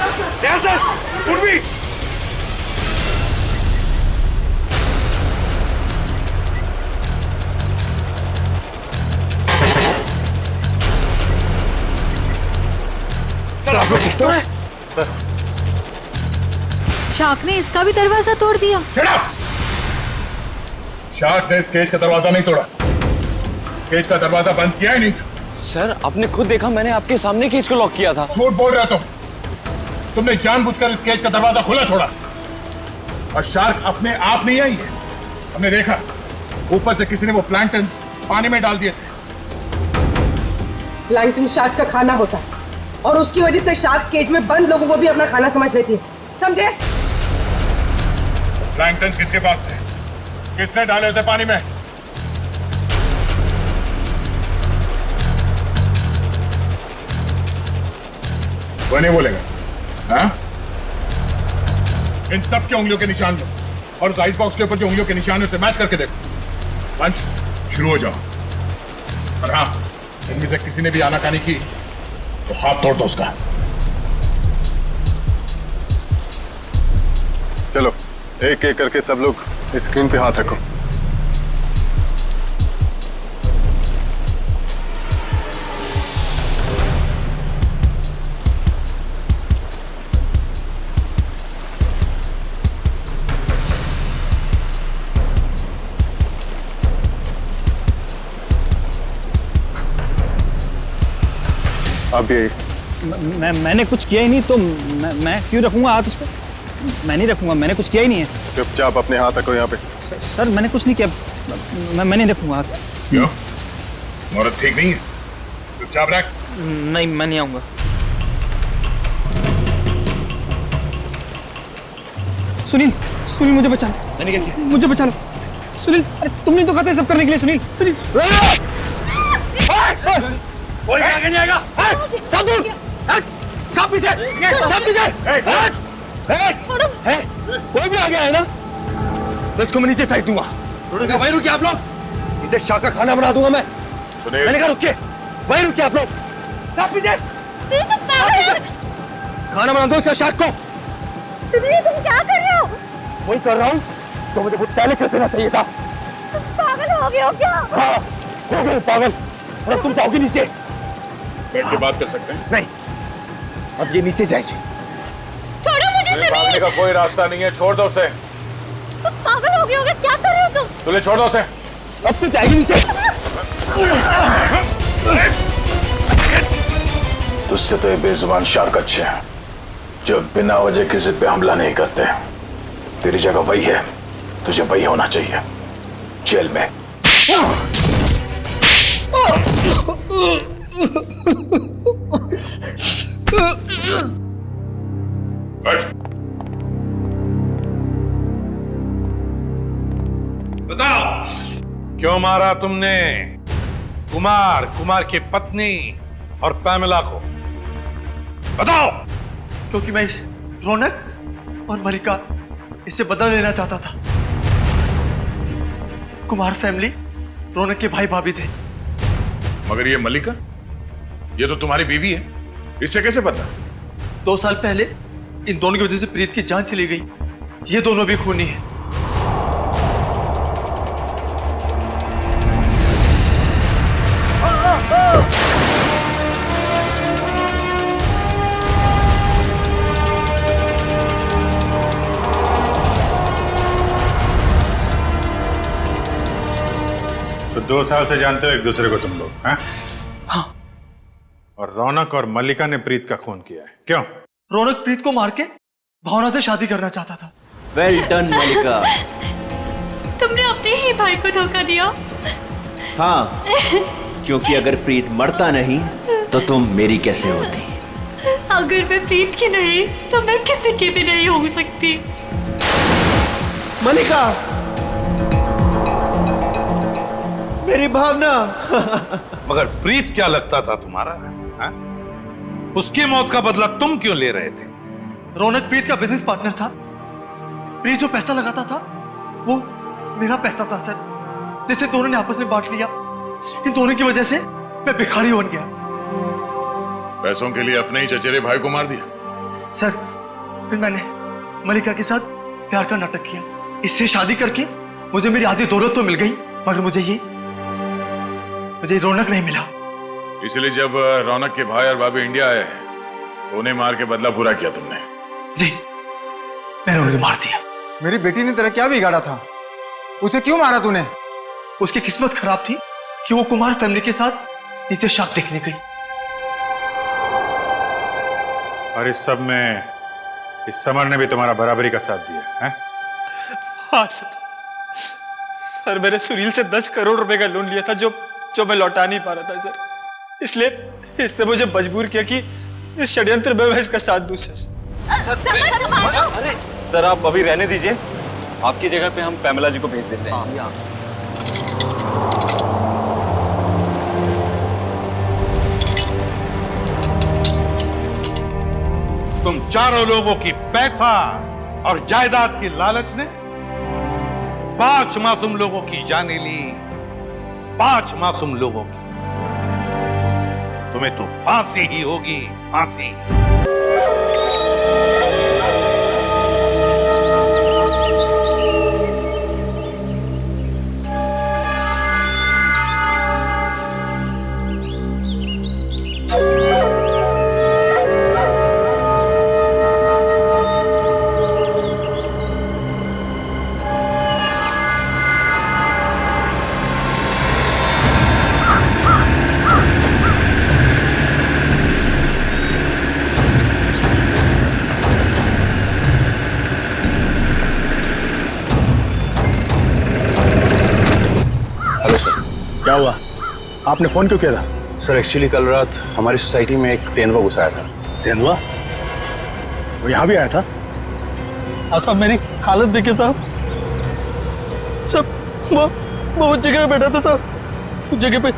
सर उर्वी सर आप लोग सर शार्क ने इसका भी दरवाजा तोड़ दिया। शार्क ने इस केज का दरवाजा नहीं तोड़ा, इस केज का दरवाजा बंद किया ही नहीं था। सर आपने खुद देखा, मैंने आपके सामने केज को लॉक किया था। झूठ बोल रहे हो तुमने जानबूझकर इस केज का दरवाजा खुला छोड़ा, और शार्क अपने आप नहीं आई है। हमने देखा ऊपर से किसी ने वो प्लैंक्टन्स पानी में डाल दिए थे। प्लैंकटन शार्क्स का खाना होता है और उसकी वजह से शार्क्स केज में बंद लोगों को भी अपना खाना समझ लेती है, समझे? प्लैंक्टन्स किसके पास थे? किसने डाले उसे पानी में? वो नहीं बोलेगा। हाँ? इन सब के उंगलियों के निशान लो और उस आइस बॉक्स के ऊपर जो उंगलियों के निशान है उसे मैच करके देखो। लंच शुरू हो जाओ। और हाँ, इनमें से किसी ने भी आनाकानी की तो हाथ तोड़ दो उसका। चलो एक एक करके सब लोग स्क्रीन पे हाथ रखो। अब ये मैंने कुछ किया ही नहीं तो मैं क्यों रखूंगा हाथ उस पर? मैं नहीं रखूंगा, मैंने कुछ किया ही नहीं है। चुपचाप अपने हाथ रखो यहाँ पे। सर मैंने कुछ नहीं किया, मैं नहीं रखूंगा हाथ। क्यों? मुहूर्त ठीक नहीं है? चुपचाप रख। नहीं, मैं नहीं आऊंगा। सुनील, सुनील मुझे बचा लो। मैंने क्या किया? मुझे बचा लो सुनील। अरे तुमने तो कहा था सब करने के लिए। सुनील, सुनील। कोई आगे नहीं आएगा। सब दूर, सब पीछे, सब पीछे। कोई भी आगे आए ना तो इसको मैं नीचे फेंक दूंगा। वहीं रुकिए आप लोग, इसे शाह का खाना बना दूंगा मैं। मैंने कहा रुकिए, वहीं रुकिए आप लोग। सब पीछे, खाना बना दो इसका शाह को। तुम क्या कर रहे हो? वही कर रहा हूँ तो मुझे बहुत पहले कर देना चाहिए था। तुम पागल हो गए हो क्या? हाँ, हो गए पागल। और तुम जाओगे नीचे। बैठ के बात कर सकते हैं? नहीं, अब ये नीचे जाएगी। छोड़ो मुझे सुनील। भागने का कोई रास्ता नहीं है, छोड़ दो उसे। तुम पागल हो गए हो क्या? क्या कर रहे हो तुम? तुझे छोड़ दो उसे। अब तो जाएगी नीचे। तुझसे तो ये बेजुबान शार्क अच्छे हैं जो बिना वजह किसी पे हमला नहीं करते। तेरी जगह वही है, तुझे वही होना चाहिए, जेल में। बताओ क्यों मारा तुमने कुमार की पत्नी और पैमेला को? बताओ। क्योंकि मैं इस रौनक और मलिका इससे बदला लेना चाहता था। कुमार फैमिली रौनक के भाई भाभी थे। मगर ये मलिका, ये तो तुम्हारी बीवी है, इससे कैसे पता? 2 साल पहले इन दोनों की वजह से प्रीत की जान चली गई। ये दोनों भी खूनी हैं। तो 2 साल से जानते हो एक दूसरे को तुम लोग? हाँ? और रौनक और मल्लिका ने प्रीत का खून किया है, क्यों? रौनक प्रीत को मार के भावना से शादी करना चाहता था। वेल डन मल्लिका। तुमने अपने ही भाई को धोखा दिया। हाँ, क्योंकि अगर प्रीत मरता नहीं तो तुम मेरी कैसे होती? अगर मैं प्रीत की नहीं तो मैं किसी की भी नहीं हो सकती। मल्लिका, मेरी भावना। मगर प्रीत क्या लगता था तुम्हारा? हाँ? उसकी मौत का बदला तुम क्यों ले रहे थे? रौनक प्रीत का बिजनेस पार्टनर था। प्रीत जो पैसा लगाता था वो मेरा पैसा था सर, जिसे दोनों ने आपस में बांट लिया। इन दोनों की वजह से मैं भिखारी बन गया। पैसों के लिए अपने ही चचेरे भाई को मार दिया? सर फिर मैंने मलिका के साथ प्यार का नाटक किया। इससे शादी करके मुझे मेरी आधी दौलत तो मिल गई, मगर मुझे रौनक नहीं मिला। इसलिए जब रौनक के भाई और भाभी इंडिया आए तो उन्हें मार के बदला पूरा किया तुमने? जी, मैंने उन्हें मार दिया। मेरी बेटी ने तेरा क्या बिगाड़ा था? उसे क्यों मारा तूने? उसकी किस्मत खराब थी कि वो कुमार फैमिली के साथ नीचे शाख देखने गई। और इस सब में इस समर ने भी तुम्हारा बराबरी का साथ दिया है? हाँ सर, मैंने सुनील से 10 करोड़ रुपए का लोन लिया था जो मैं लौटा नहीं पा रहा था सर। इसलिए इसने मुझे मजबूर किया कि इस षड्यंत्र में मैं इसका साथ दूं सर। अरे सर, आप अभी रहने दीजिए, आपकी जगह पे हम पैमेला जी को भेज देते हैं। तुम चारों लोगों की पैसा और जायदाद की लालच ने 5 मासूम लोगों की जाने ली। 5 मासूम लोगों की। तुम्हें तो फांसी ही होगी, फांसी। क्या हुआ? आपने फोन क्यों किया था? सर एक्चुअली कल रात हमारी सोसाइटी में एक तेंदुआ घुस आया था। तेंदुआ? वो यहाँ भी आया था? साहब मेरी हालत देखिए साहब। वो जगह पे बैठा था साहब, उस जगह पे।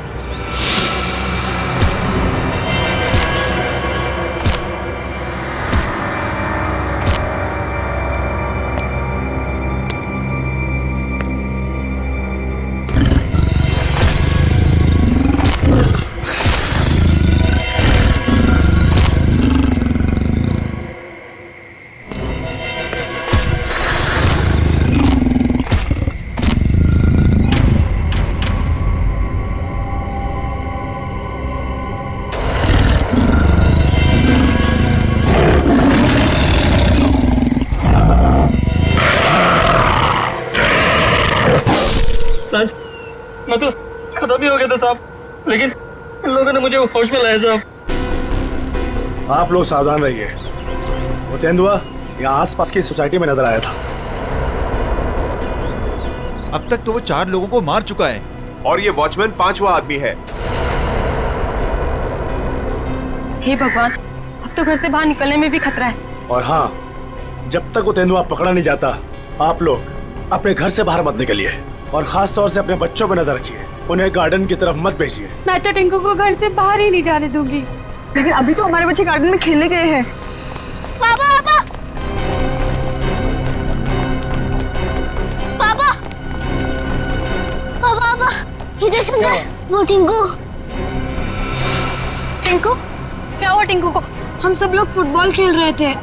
सर मैं तो खत्म ही हो गया था साहब, लेकिन इन लोगों ने मुझे होश में लाया साहब। आप लोग सावधान रहिए। वो तेंदुआ यहाँ आसपास की सोसाइटी में नजर आया था। अब तक तो वो 4 लोगों को मार चुका है और ये वॉचमैन 5वां आदमी है। हे भगवान, अब तो घर से बाहर निकलने में भी खतरा है। और हाँ, जब तक वो तेंदुआ पकड़ा नहीं जाता, आप लोग अपने घर से बाहर मत निकलिए और खास तौर से अपने बच्चों पर नजर रखिए। उन्हें गार्डन की तरफ मत भेजिए। मैं तो टिंकू को घर से बाहर ही नहीं जाने दूंगी। लेकिन अभी तो हमारे बच्चे गार्डन में खेलने गए हैं। पापा पापा पापा पापा पापा इधर सुंदर, वो टिंकू। टिंकू? क्या हुआ टिंकू को? हम सब लोग फुटबॉल खेल रहे थे।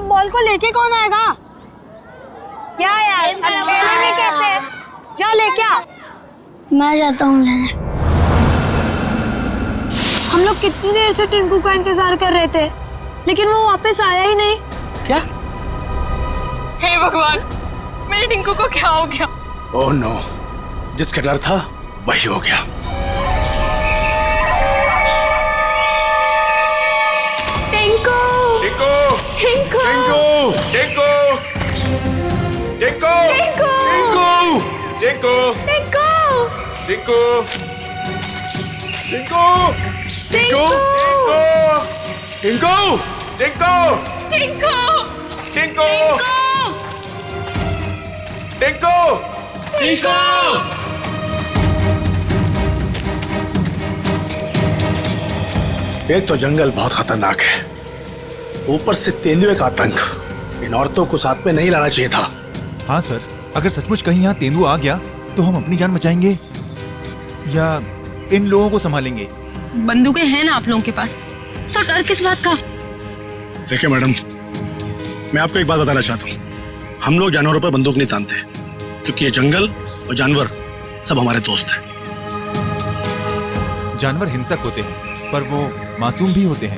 बॉल को लेके कौन आएगा? क्या यार, अब खेलेंगे कैसे? जा लेके आ। मैं जाता हूँ लेने। हम लोग कितनी देर से टिंकू का इंतजार कर रहे थे, लेकिन वो वापस आया ही नहीं। क्या? हे भगवान, मेरे टिंकू को क्या हो गया? ओह नो, जिसका डर था वही हो गया। टिंकू टिंकू टिंकू टिंकू टिंकू टिंकू टिंकू टिंकू टिंकू टिंकू टिंकू टिंकू टिंकू टिंकू टिंकू टिंकू! टिंकू! एक तो जंगल बहुत खतरनाक है, ऊपर से तेंदुए का आतंक। इन औरतों को साथ में नहीं लाना चाहिए था। हाँ सर, अगर सचमुच कहीं यहाँ तेंदुआ आ गया तो हम अपनी जान बचाएंगे या इन लोगों को संभालेंगे? बंदूकें हैं ना आप लोगों के पास, तो डर किस बात का? देखिए मैडम, मैं आपको एक बात बताना चाहता हूँ, हम लोग जानवरों पर बंदूक नहीं तानते, क्योंकि ये जंगल और जानवर सब हमारे दोस्त हैं। जानवर हिंसक होते हैं पर वो मासूम भी होते हैं।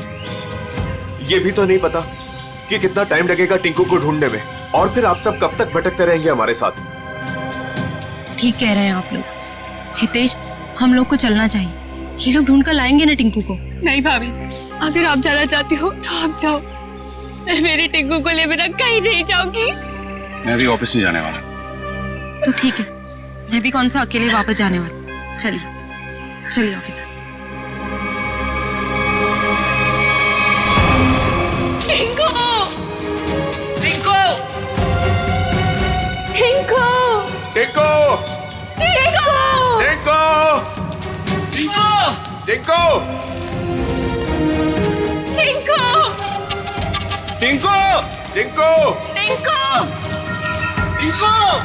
ये भी तो नहीं पता कि कितना टाइम लगेगा टिंकू को ढूंढने में, और फिर आप सब कब तक भटकते रहेंगे हमारे साथ। ठीक कह रहे हैं आप लोग। हितेश, हम लोग को चलना चाहिए, ये लोग ढूंढ कर लाएंगे ना टिंकू को। नहीं भाभी, अगर आप जाना चाहती हो तो आप जाओ, मैं मेरे टिंकू को ले बिना कहीं नहीं जाऊंगी। मैं भी ऑफिस नहीं जाने वाला। तो ठीक है, मैं भी कौन सा अकेले वापस जाने वाली। चलिए चलिए ऑफिस। टिंकू! टिंकू! टिंकू! टिंकू! टिंकू! टिंकू! टिंकू! टिंकू! टिंकू! टिंकू! टिंकू!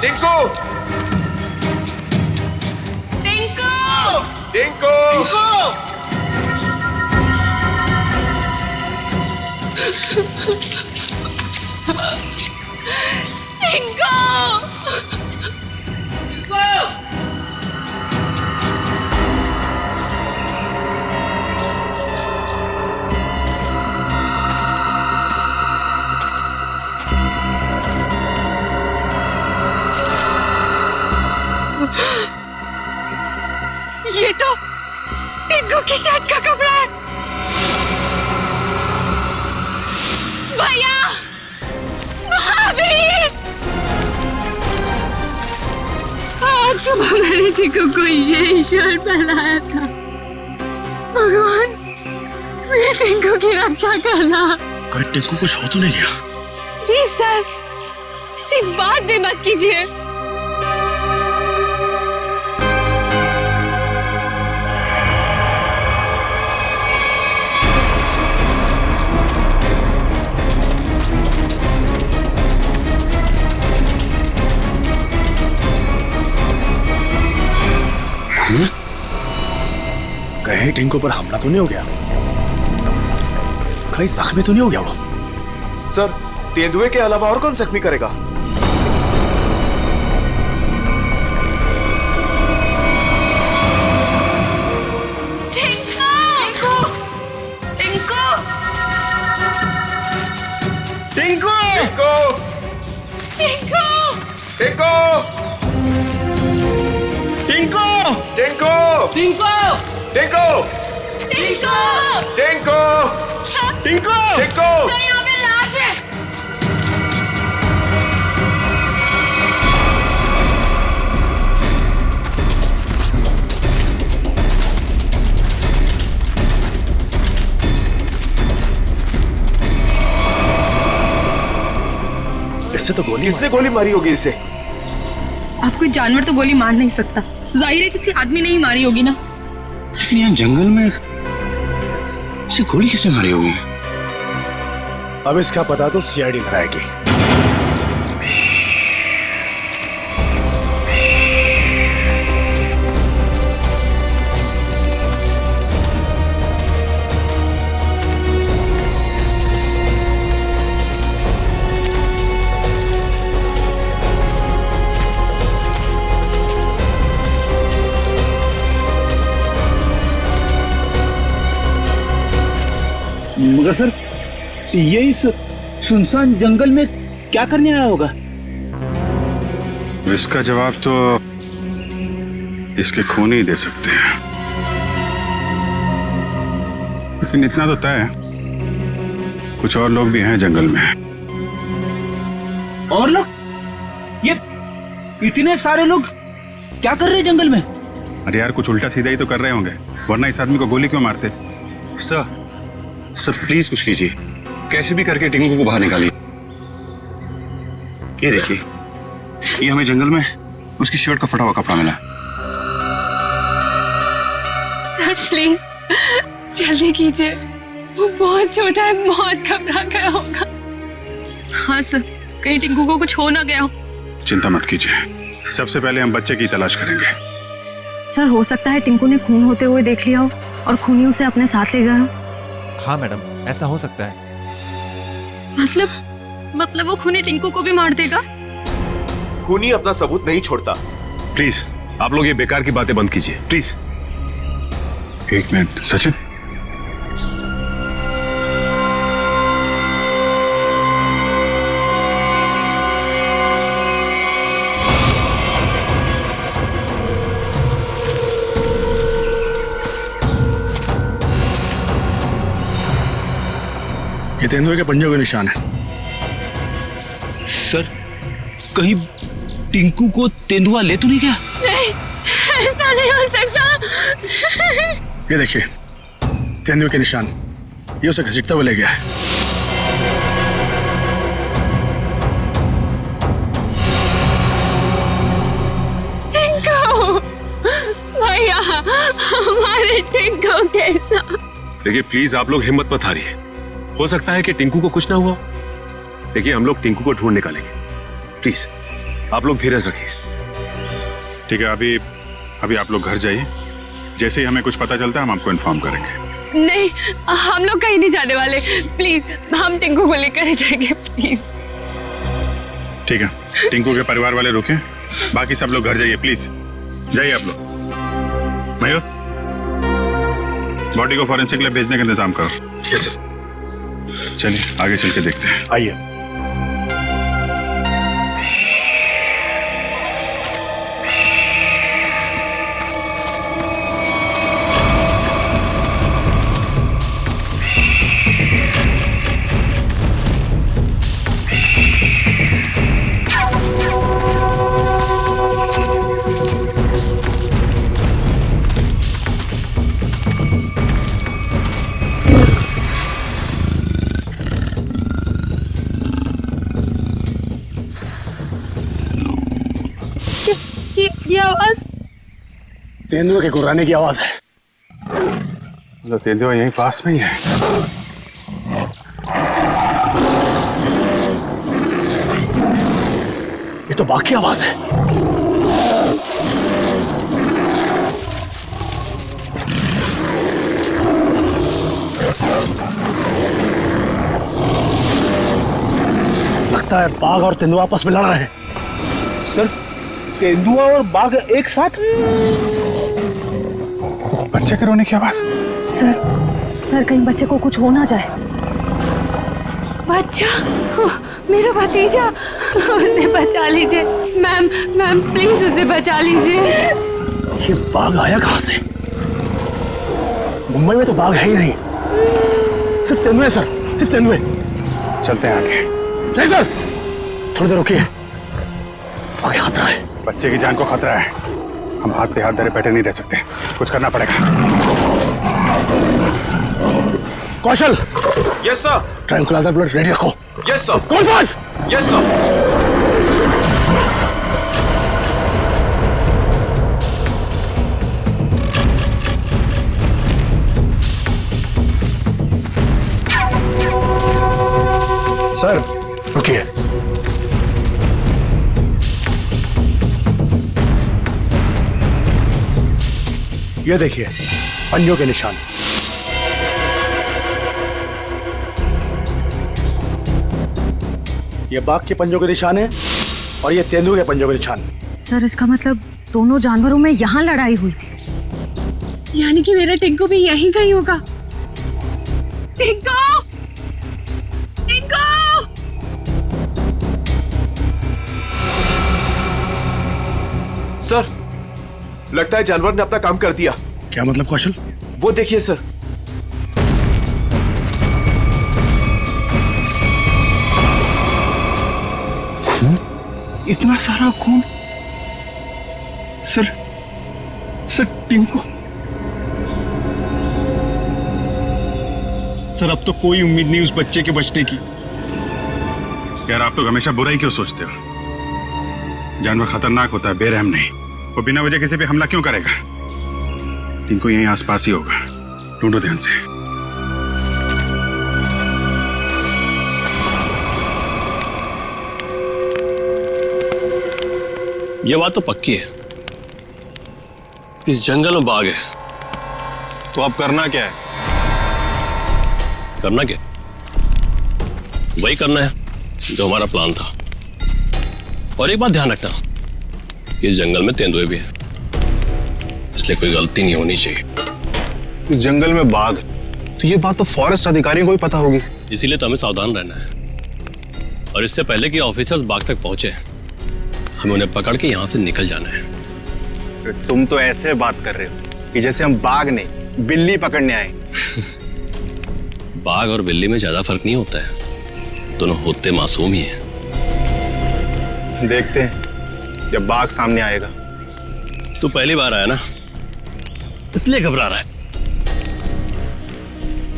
टिंकू! टिंकू! टिंकू! टिंकू! ये तो टिंकू की शर्ट का कपड़ा है। भैया! भाभी! आज सुबह मैंने टिंकू को यही शर्ट पहनाया था। भगवान, मेरे टिंकू की रक्षा करना। कोई टिंकू कुछ हो तो नहीं गया? प्लीज सर, ऐसी बात भी मत कीजिए। कहीं टिंकू पर हमला तो नहीं हो गया? कहीं जख्मी तो नहीं हो गया वो? सर, तेंदुए के अलावा और कौन जख्मी करेगा? टिंकू! टिंकू! टिंकू! टिंकू! टिंकू! टिंकू! टिंकू! टिंकू! टिंकू! टिंकू! टिंकू! टिंकू! टिंकू! तो यहाँ पे लाश है। इससे तो गोली किसने गोली मारी होगी इसे? अब कोई जानवर तो गोली मार नहीं सकता, जाहिर है किसी आदमी ने ही मारी होगी ना। लेकिन यहाँ जंगल में इसे गोली किसने मारी होगी? अब इसका पता तो सीआईडी लगाएगी। मगर सर, ये इस सुनसान जंगल में क्या करने आया होगा? इसका जवाब तो इसके खून ही दे सकते हैं। लेकिन इतना तो तय है, कुछ और लोग भी हैं जंगल में। और लोग? ये इतने सारे लोग क्या कर रहे हैं जंगल में? अरे यार, कुछ उल्टा सीधा ही तो कर रहे होंगे, वरना इस आदमी को गोली क्यों मारते? सर प्लीज कुछ कीजिए, कैसे भी करके टिंकू को बाहर निकालिए। ये देखिए, ये हमें जंगल में उसकी शर्ट का फटा हुआ कपड़ा मिला। सर प्लीज जल्दी कीजिए, वो बहुत छोटा है, बहुत घबरा गया होगा। हाँ सर, कहीं टिंकू को कुछ हो ना गया हो। चिंता मत कीजिए, सबसे पहले हम बच्चे की तलाश करेंगे। सर हो सकता है टिंकू ने खून होते हुए देख लिया हो और खूनी उसे अपने साथ ले गया हो। हाँ मैडम, ऐसा हो सकता है। मतलब वो खूनी टिंकू को भी मार देगा? खूनी अपना सबूत नहीं छोड़ता। प्लीज आप लोग ये बेकार की बातें बंद कीजिए प्लीज। एक मिनट सचिन, ये तेंदुए के पंजों के निशान है। सर कहीं टिंकू को तेंदुआ ले तो नहीं गया? नहीं, ऐसा नहीं हो सकता। ये देखिए तेंदुए के निशान, ये उसे घसीटता हुआ ले गया है। टिंकू भैया, हमारे टिंकू कैसा? देखिए प्लीज आप लोग हिम्मत मत हारिए, हो सकता है कि टिंकू को कुछ ना हुआ। देखिए हम लोग टिंकू को ढूंढ निकालेंगे, प्लीज आप लोग धीरज रखिए। ठीक है, अभी आप लोग घर जाइए, जैसे ही हमें कुछ पता चलता है हम आपको इन्फॉर्म करेंगे। नहीं, हम लोग कहीं नहीं जाने वाले, प्लीज हम टिंकू को लेकर जाएंगे प्लीज। ठीक है, टिंकू के परिवार वाले रुके, बाकी सब लोग घर जाइए प्लीज, जाइए आप लोग। मयूर, बॉडी को फॉरेंसिक लैब भेजने का इंतजाम करो। Yes sir. चलिए आगे चल के देखते हैं। आइए। ये आवाज तेंदुए के गुर्राने की आवाज है। तो तेंदुआ यहीं पास में ही है। ये तो बाघ की आवाज है। लगता है बाघ और तेंदुआ आपस में लड़ रहे हैं। सर तेंदुआ और बाघ एक साथ? बच्चे के रोने की आवाज। सर कहीं बच्चे को कुछ हो ना जाए। बच्चा, मेरा भतीजा, उसे बचा लीजिए मैम प्लीज उसे बचा लीजिए। ये बाघ आया कहां से? मुंबई में तो बाघ है ही नहीं, सिर्फ तेंदुए सर, सिर्फ तेंदुए। चलते हैं आगे। नहीं सर, थोड़ी देर रुकिए, आगे खतरा है। बच्चे की जान को खतरा है, हम हाथ पे हाथ धरे बैठे नहीं रह सकते, कुछ करना पड़ेगा। Kaushal. Yes sir. Tranquilliser blood ready रखो। Yes sir. कौन फास्ट? Yes sir. सर रुकिए। ये देखिए पंजों के निशान। ये बाघ के पंजों के निशान है और ये तेंदुए के पंजों के निशान। सर इसका मतलब दोनों जानवरों में यहाँ लड़ाई हुई थी, यानी कि मेरा टिंकू भी यहीं कहीं होगा। टिंकू! टिंकू! सर लगता है जानवर ने अपना काम कर दिया। क्या मतलब कौशल? वो देखिए सर। खून? इतना सारा खून? सर टिंकू। सर अब तो कोई उम्मीद नहीं उस बच्चे के बचने की। यार आप लोग हमेशा बुराई क्यों सोचते हो? जानवर खतरनाक होता है, बेरहम नहीं। वो बिना वजह किसी पे हमला क्यों करेगा? टिंकू यहीं आसपास ही होगा, ढूंढो ध्यान से। ये बात तो पक्की है, इस जंगल में बाघ है। तो अब करना क्या है? करना क्या? वही करना है जो हमारा प्लान था। और एक बात ध्यान रखना, इस जंगल में तेंदुए भी हैं, इसलिए कोई गलती नहीं होनी चाहिए। इस जंगल में बाघ, तो ये बात तो फॉरेस्ट अधिकारियों को भी पता होगी। इसीलिए तो हमें सावधान रहना है, और इससे पहले कि ऑफिसर्स बाघ तक पहुंचे हमें उन्हें पकड़ के यहाँ से निकल जाना है। तुम तो ऐसे बात कर रहे हो कि जैसे हम बाघ नहीं बिल्ली पकड़ने आए। बाघ और बिल्ली में ज्यादा फर्क नहीं होता है, दोनों होते मासूम ही हैं। देखते हैं जब बाघ सामने आएगा। तू पहली बार आया ना, इसलिए घबरा रहा है।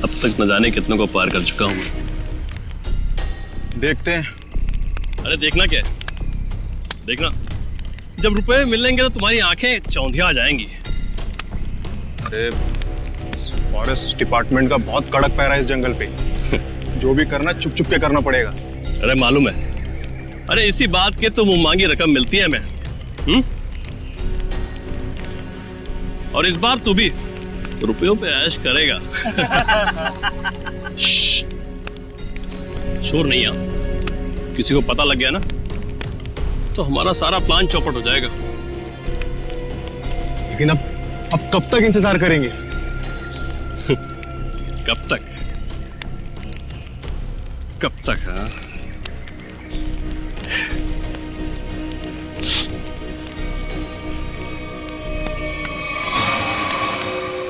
अब तक न जाने कितनों को पार कर चुका हूं। देखते हैं। अरे देखना क्या है? देखना, जब रुपए मिलेंगे तो तुम्हारी आंखें चौंधिया आ जाएंगी। अरे इस फॉरेस्ट डिपार्टमेंट का बहुत कड़क पैरा है इस जंगल पे। जो भी करना चुप चुप के करना पड़ेगा। अरे मालूम है, अरे इसी बात के तो मुंह मांगी रकम मिलती है हमें। और इस बार तू भी रुपयों पे ऐश करेगा। शोर नहीं आ, किसी को पता लग गया ना तो हमारा सारा प्लान चौपट हो जाएगा। लेकिन अब कब तक इंतजार करेंगे? कब तक? कब तक? हाँ,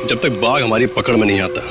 जब तक बाघ हमारी पकड़ में नहीं आता।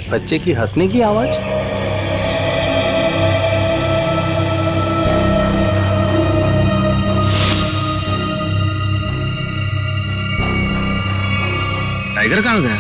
बच्चे की हंसने की आवाज। टाइगर कहाँ गया?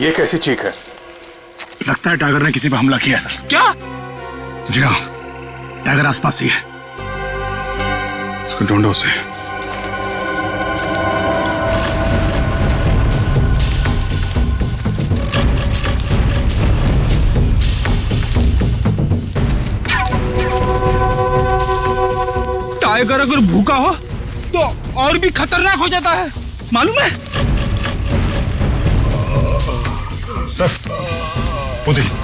ये कैसी चीख है? लगता है टाइगर ने किसी पर हमला किया है सर। क्या? जी हाँ, टाइगर आसपास ही है। उसको ढूंढो उसे। टाइगर अगर भूखा हो तो और भी खतरनाक हो जाता है, मालूम है? सर, वो देखिए।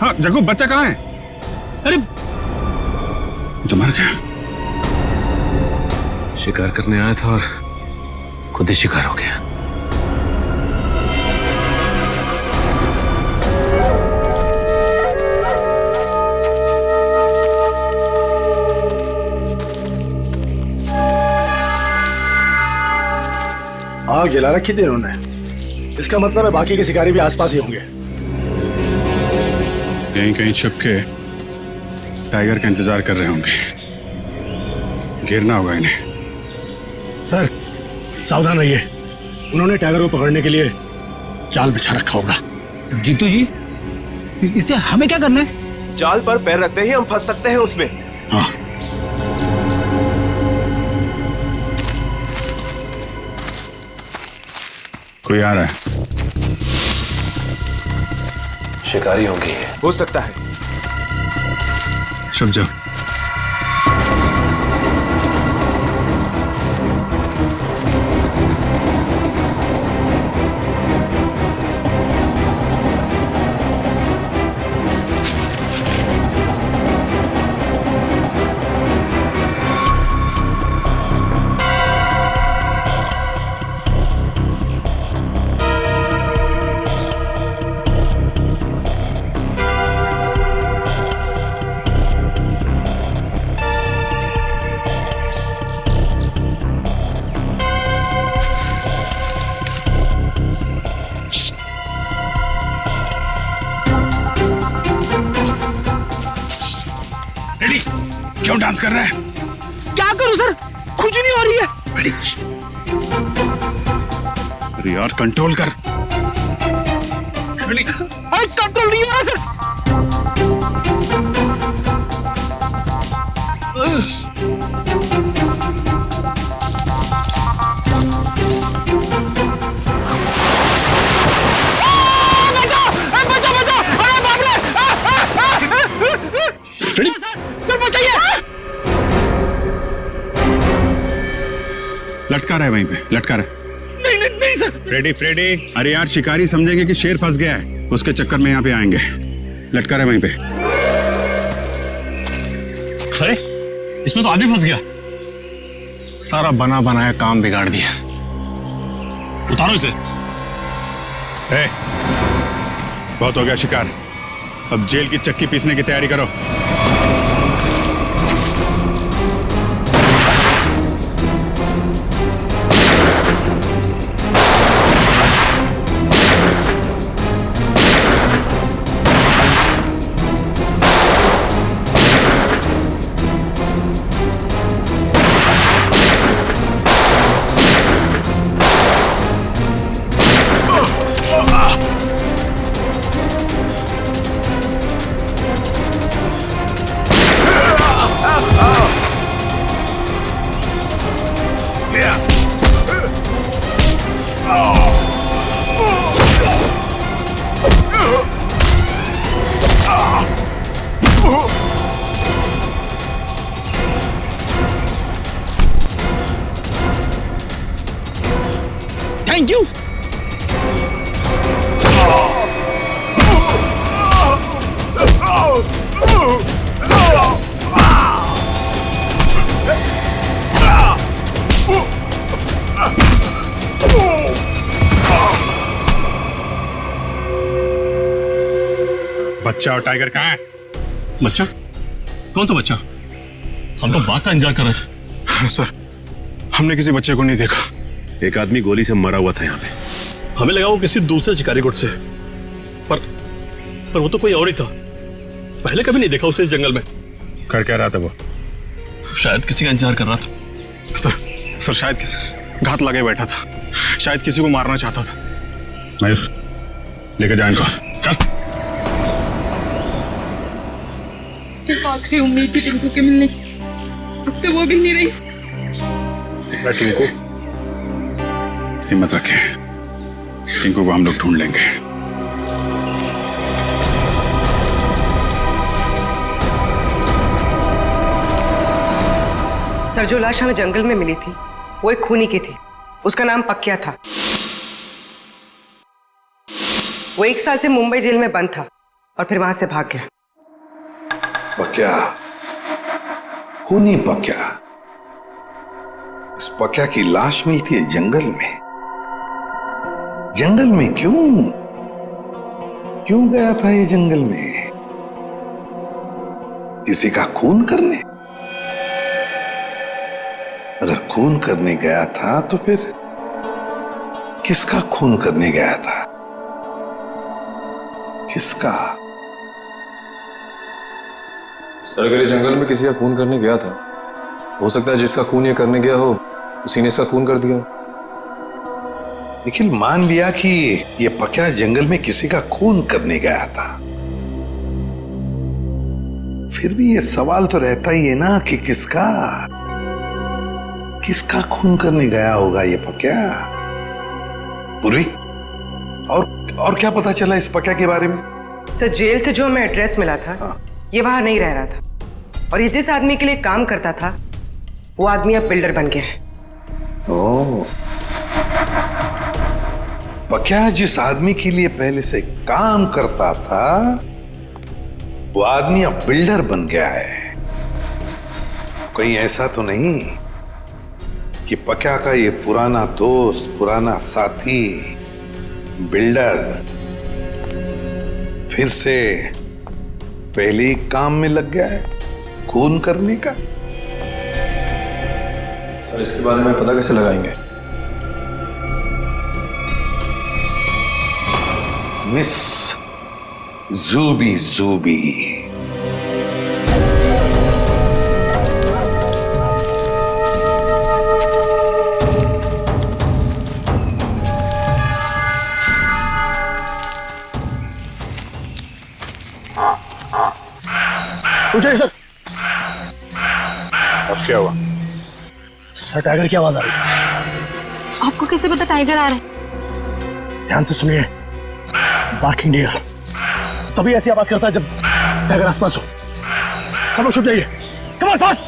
हाँ, जग्गू बच्चा कहाँ है? अरे तो मर गया। शिकार करने आया था और खुद ही शिकार हो गया। आग जला रखी थी इन्होंने। इसका मतलब है बाकी के शिकारी भी आसपास ही होंगे। कहीं कहीं छुप के टाइगर का इंतजार कर रहे होंगे। घेरना होगा इन्हें। सर, सावधान रहिए। उन्होंने टाइगर को पकड़ने के लिए जाल बिछा रखा होगा। जीतू जी, इससे हमें क्या करना है? जाल पर पैर रखते ही हम फंस सकते हैं उसमें। हाँ। कोई आ रहा है। शिकारी होंगे। हो सकता है। छुप जाओ। क्यों डांस कर रहा है? क्या करूं सर, खुजली हो रही है। अरे यार कंट्रोल कर। अरे कंट्रोल नहीं हो रहा सर। लटका रहा है वहीं पे, लटका रहा है। नहीं नहीं नहीं सर। फ्रेडी फ्रेडी, अरे यार शिकारी समझेंगे कि शेर फंस गया है, उसके चक्कर में यहाँ पे आएंगे। लटका रहा है वहीं पे। अरे इसमें तो आदमी फंस गया। सारा बना बनाया काम बिगाड़ दिया। उतारो इसे। बहुत हो गया शिकार, अब जेल की चक्की पीसने की तैयारी करो। Thank you. बच्चा और टाइगर कहाँ है? बच्चा? कौन सा बच्चा? हम तो बाघ का इंतजार कर रहे थे। सर, हमने किसी बच्चे को नहीं देखा। एक आदमी गोली से मरा हुआ था यहाँ पे। हमें लगा वो किसी दूसरे शिकारी गुट से, पर वो तो कोई और ही था। पहले कभी नहीं देखा उसे इस जंगल में। कर क्या रहा था वो? शायद किसी का इंतजार कर रहा था। सर शायद किसी घात लगे बैठा था, शायद किसी को मारना चाहता था। मयूर लेके जाए इनको, चल। आखिरी उम्मीद थी टिंकू के मिलने की, अब तो वो भी नहीं रही। टिंकू हिम्मत रखे, टिंकू को हम लोग ढूंढ लेंगे। सर, जो लाश हमें जंगल में मिली थी वो एक खूनी की थी। उसका नाम पक्या था। वो 1 साल से मुंबई जेल में बंद था और फिर वहां से भाग गया। पक्या, खूनी पक्या। इस पक्या की लाश मिलती है जंगल में। जंगल में क्यों गया था ये जंगल में? किसी का खून करने? अगर खून करने गया था तो फिर किसका खून करने गया था? किसका? सर, अगर ये जंगल में किसी का खून करने गया था, हो सकता है जिसका खून ये करने गया हो उसी ने इसका खून कर दिया। निखिल, मान लिया कि ये पक्या जंगल में किसी का खून करने गया था, फिर भी ये सवाल तो रहता ही है ना कि किसका खून करने गया होगा ये पक्या? पूर्वी, और क्या पता चला इस पक्या के बारे में? सर, जेल से जो हमें एड्रेस मिला था, ये वहां नहीं रह रहा था और ये जिस आदमी के लिए काम करता था वो आदमी अब बिल्डर बन गया है। ओह, पक्या जिस आदमी के लिए पहले से काम करता था वो आदमी अब बिल्डर बन गया है। कहीं ऐसा तो नहीं कि पक्या का ये पुराना दोस्त, पुराना साथी बिल्डर फिर से पहले ही काम में लग गया है खून करने का? सर, इसके बारे में पता कैसे लगाएंगे? मिस जूबी। पूछे सर। अब क्या हुआ? सर, टाइगर की आवाज आ रही है। आपको कैसे पता टाइगर आ रहा है? ध्यान से सुनिए। बार्किंग डियर तभी ऐसी आवाज करता है जब टाइगर आसपास हो। सब लोग छुप जाइए। Come on, fast.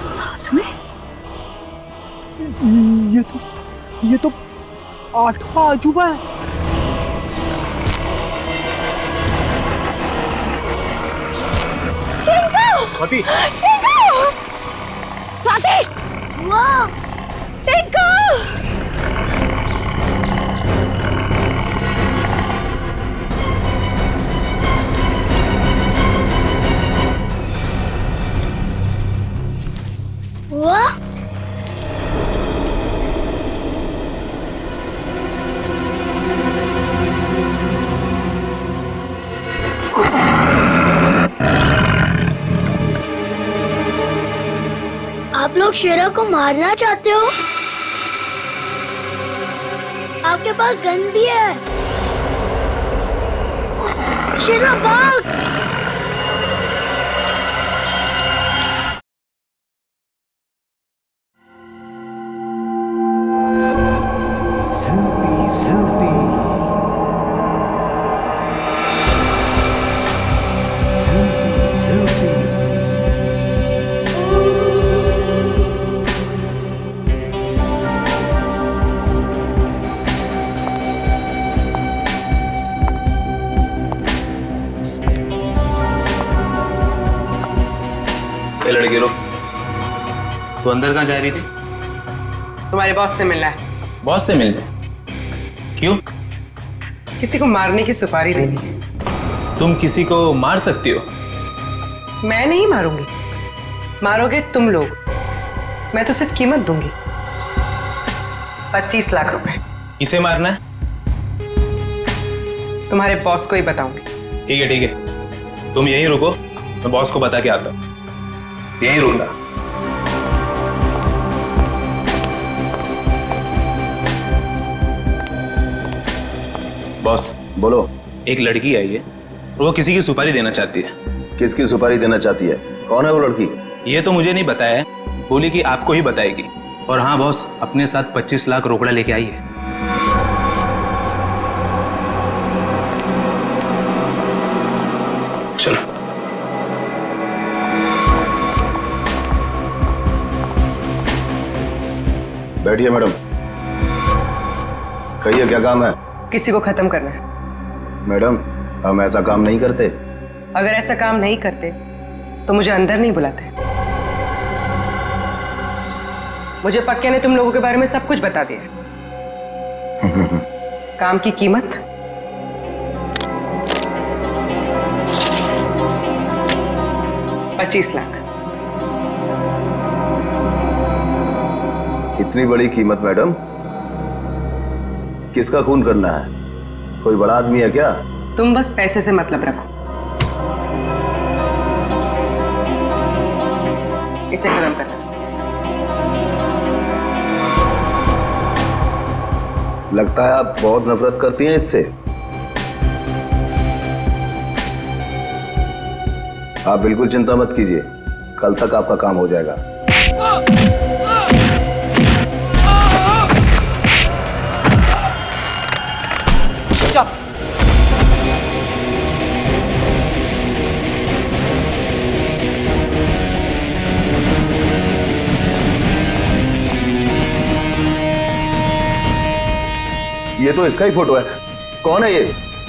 साथ में ये तो 8वां अजूबा है। स्वाति, स्वाति, वाह, टिंकू। वाह, आप लोग शेरा को मारना चाहते हो? आपके पास गन भी है। शेरा भाग। ये लड़के लोग तो अंदर कहाँ जा रही थी? तुम्हारे बॉस से मिलना है। बॉस से मिलने? क्यों? किसी को मारने की सुपारी देनी है। तुम किसी को मार सकती हो? मैं नहीं मारूंगी, मारोगे तुम लोग। मैं तो सिर्फ कीमत दूंगी, 25 लाख रुपए। किसे मारना है? तुम्हारे बॉस को ही बताऊंगी। ठीक है ठीक है, तुम यहीं रुको, मैं बॉस को बता के आता हूँ। यहीं रुकना। बॉस बोलो। एक लड़की आई है, वो किसी की सुपारी देना चाहती है। किसकी सुपारी देना चाहती है? कौन है वो लड़की? ये तो मुझे नहीं बताया है, बोली कि आपको ही बताएगी। और हाँ बॉस, अपने साथ 25 लाख रोकड़ा लेके आई है। चलो। बैठिए मैडम। कहिए क्या काम है? किसी को खत्म करना है। मैडम हम ऐसा काम नहीं करते। अगर ऐसा काम नहीं करते तो मुझे अंदर नहीं बुलाते। मुझे पक्के ने तुम लोगों के बारे में सब कुछ बता दिया। काम की कीमत 25 लाख। इतनी बड़ी कीमत मैडम? किसका खून करना है? कोई बड़ा आदमी है क्या? तुम बस पैसे से मतलब रखो। इसे खत्म करना। लगता है आप बहुत नफरत करती हैं इससे। आप बिल्कुल चिंता मत कीजिए, कल तक आपका काम हो जाएगा। चुप। ये तो इसका ही फोटो है। कौन है ये?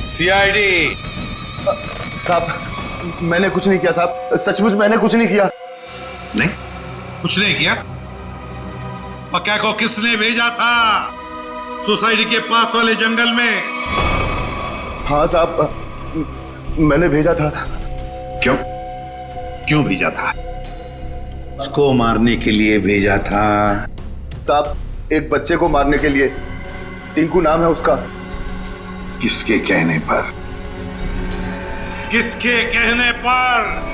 सीआईडी। साहब मैंने कुछ नहीं किया साहब, सचमुच मैंने कुछ नहीं किया। नहीं कुछ नहीं किया? पक्का को किसने भेजा था सोसाइटी के पास वाले जंगल में? हाँ साहब मैंने भेजा था। क्यों क्यों भेजा था? उसको मारने के लिए भेजा था साहब। एक बच्चे को मारने के लिए। टिंकू नाम है उसका। किसके कहने पर? किसके कहने पर?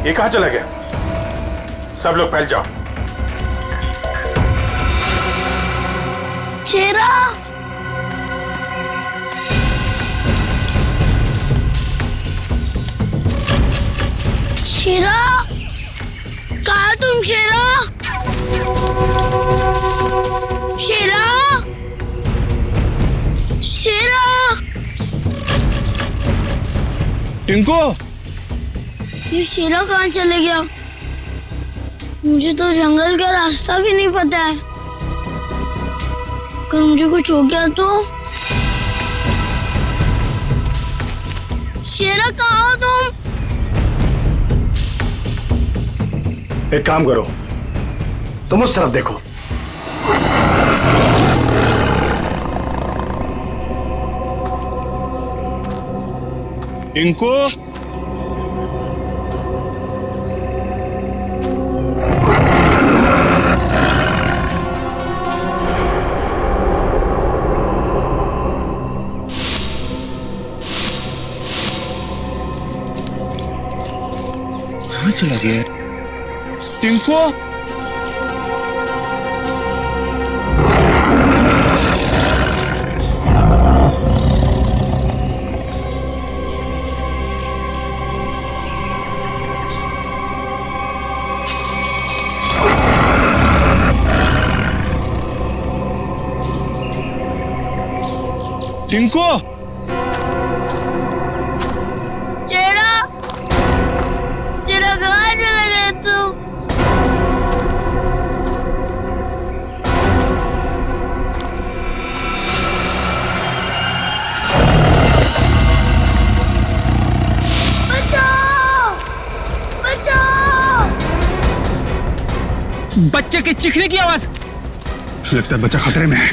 ये कहां चला गया? सब लोग फैल जाओ। शेरा शेरा कहा तुम? शेरा शेरा शेरा टिंकू ये शेरा कहाँ चले गया? मुझे तो जंगल का रास्ता भी नहीं पता है। अगर मुझे कुछ हो गया तो? शेरा कहाँ हो तुम? एक काम करो, तुम उस तरफ देखो। टिंकू चला गया? टिंकू टिंकू शेरा शेरा कहाँ चला गया तू? बचाओ बचाओ! बच्चे के चीखने की आवाज। लगता है बच्चा खतरे में है।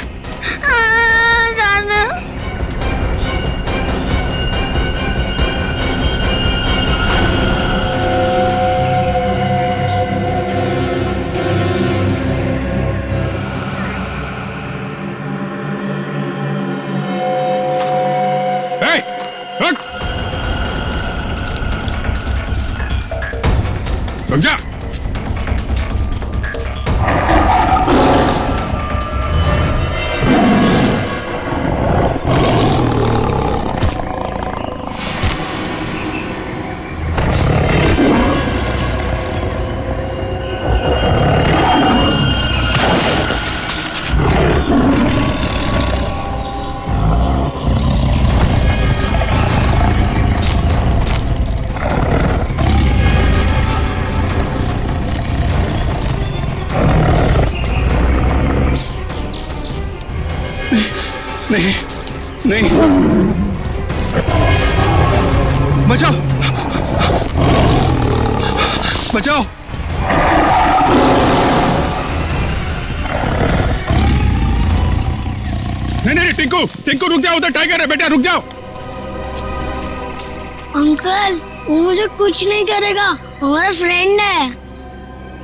जाना रुक जा। नहीं नहीं, बचाओ बचाओ। नहीं टिंकू टिंकू रुक जाओ, उधर टाइगर है बेटा, रुक जाओ। अंकल वो मुझे कुछ नहीं करेगा, हमारा फ्रेंड है।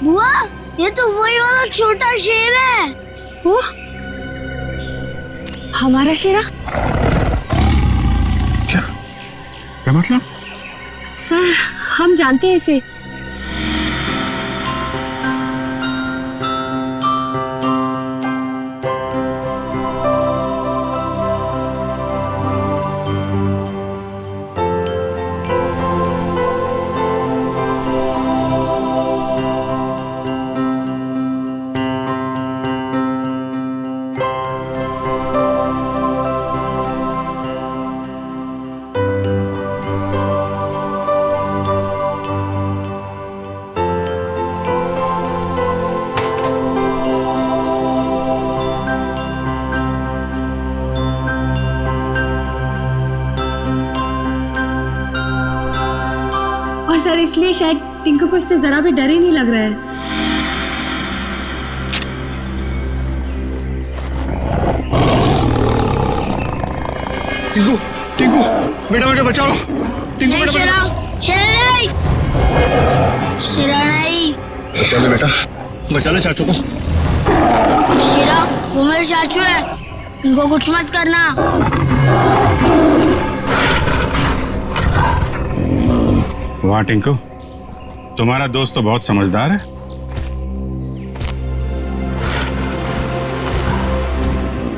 बुआ ये तो वही वाला छोटा शेर है। वो हमारा शेरा? क्या मतलब? सर हम जानते हैं इसे। और सर इसलिए शायद टिंकू को इससे जरा भी डर ही नहीं लग रहा है। टिंकू टिंकू बेटा बेटा बचाओ। टिंकू बेटा शेरा शेरा नहीं, शेरा नहीं। बचा ले बेटा, बचा ले चाचू को। शेरा वो मेरे चाचू है, इनको कुछ मत करना। वाह टिंकू, तुम्हारा दोस्त तो बहुत समझदार है।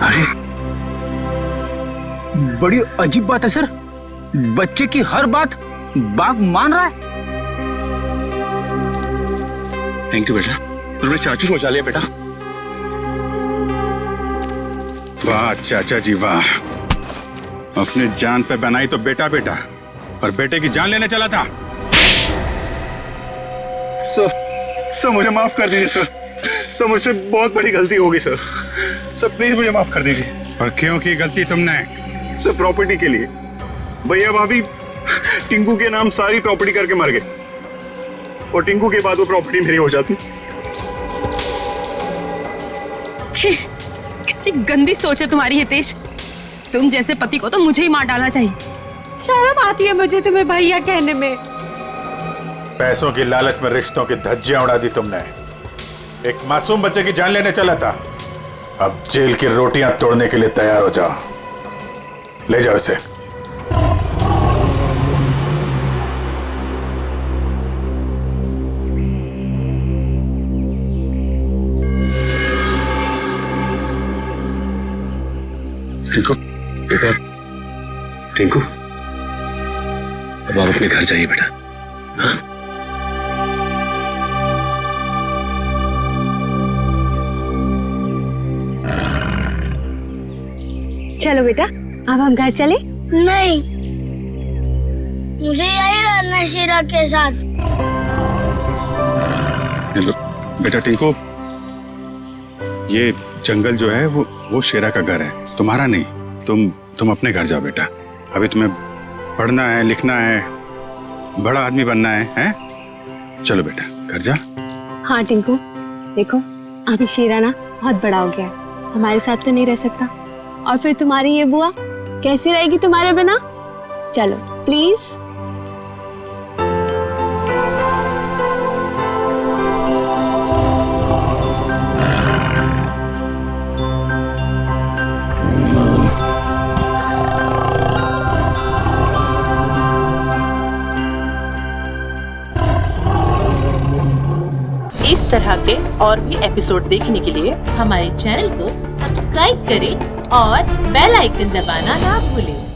अरे बड़ी अजीब बात है सर, बच्चे की हर बात बाघ मान रहा है। थैंक यू बेटा, तुमने चाचू को बचा लिया बेटा। वाह चाचा जी वाह, अपने जान पे बनाई तो बेटा बेटा, और बेटे की जान लेने चला था। सर मुझे माफ कर दीजिए सर मुझसे बहुत बड़ी गलती होगी सर प्लीज मुझे माफ कर दीजिए। और क्यों की गलती तुमने? सर प्रॉपर्टी के लिए, भैया भाभी टिंकू के नाम सारी प्रॉपर्टी करके मर गए, और टिंकू के बाद वो प्रॉपर्टी मेरी हो जाती। कितनी गंदी सोच है तुम्हारी हितेश, तुम जैसे पति को तो मुझे ही मार डालना चाहिए। शर्म आती है मुझे तुम्हें भैया कहने में। पैसों की लालच में रिश्तों की धज्जियां उड़ा दी तुमने। एक मासूम बच्चे की जान लेने चला था, अब जेल की रोटियां तोड़ने के लिए तैयार हो जाओ। ले जाओ इसे। टिंकू बेटा, टिंकू अब आप अपने घर जाइए बेटा। हाँ? चलो बेटा, अब हम घर चले। नहीं, मुझे यही रहना है शीरा के साथ। बेटा टिंकू, ये जंगल जो है वो शेरा का घर है, तुम्हारा नहीं। तुम अपने घर जाओ बेटा। अभी तुम्हें पढ़ना है, लिखना है, बड़ा आदमी बनना है, हैं? चलो बेटा घर जा। हाँ टिंकू, देखो अभी शेरा ना बहुत बड़ा हो गया है, हमारे साथ तो नहीं रह सकता। और फिर तुम्हारी ये बुआ कैसी रहेगी तुम्हारे बिना? चलो प्लीज। इस तरह के और भी एपिसोड देखने के लिए हमारे चैनल को सब्सक्राइब करें और बेल आइकन दबाना ना भूलें।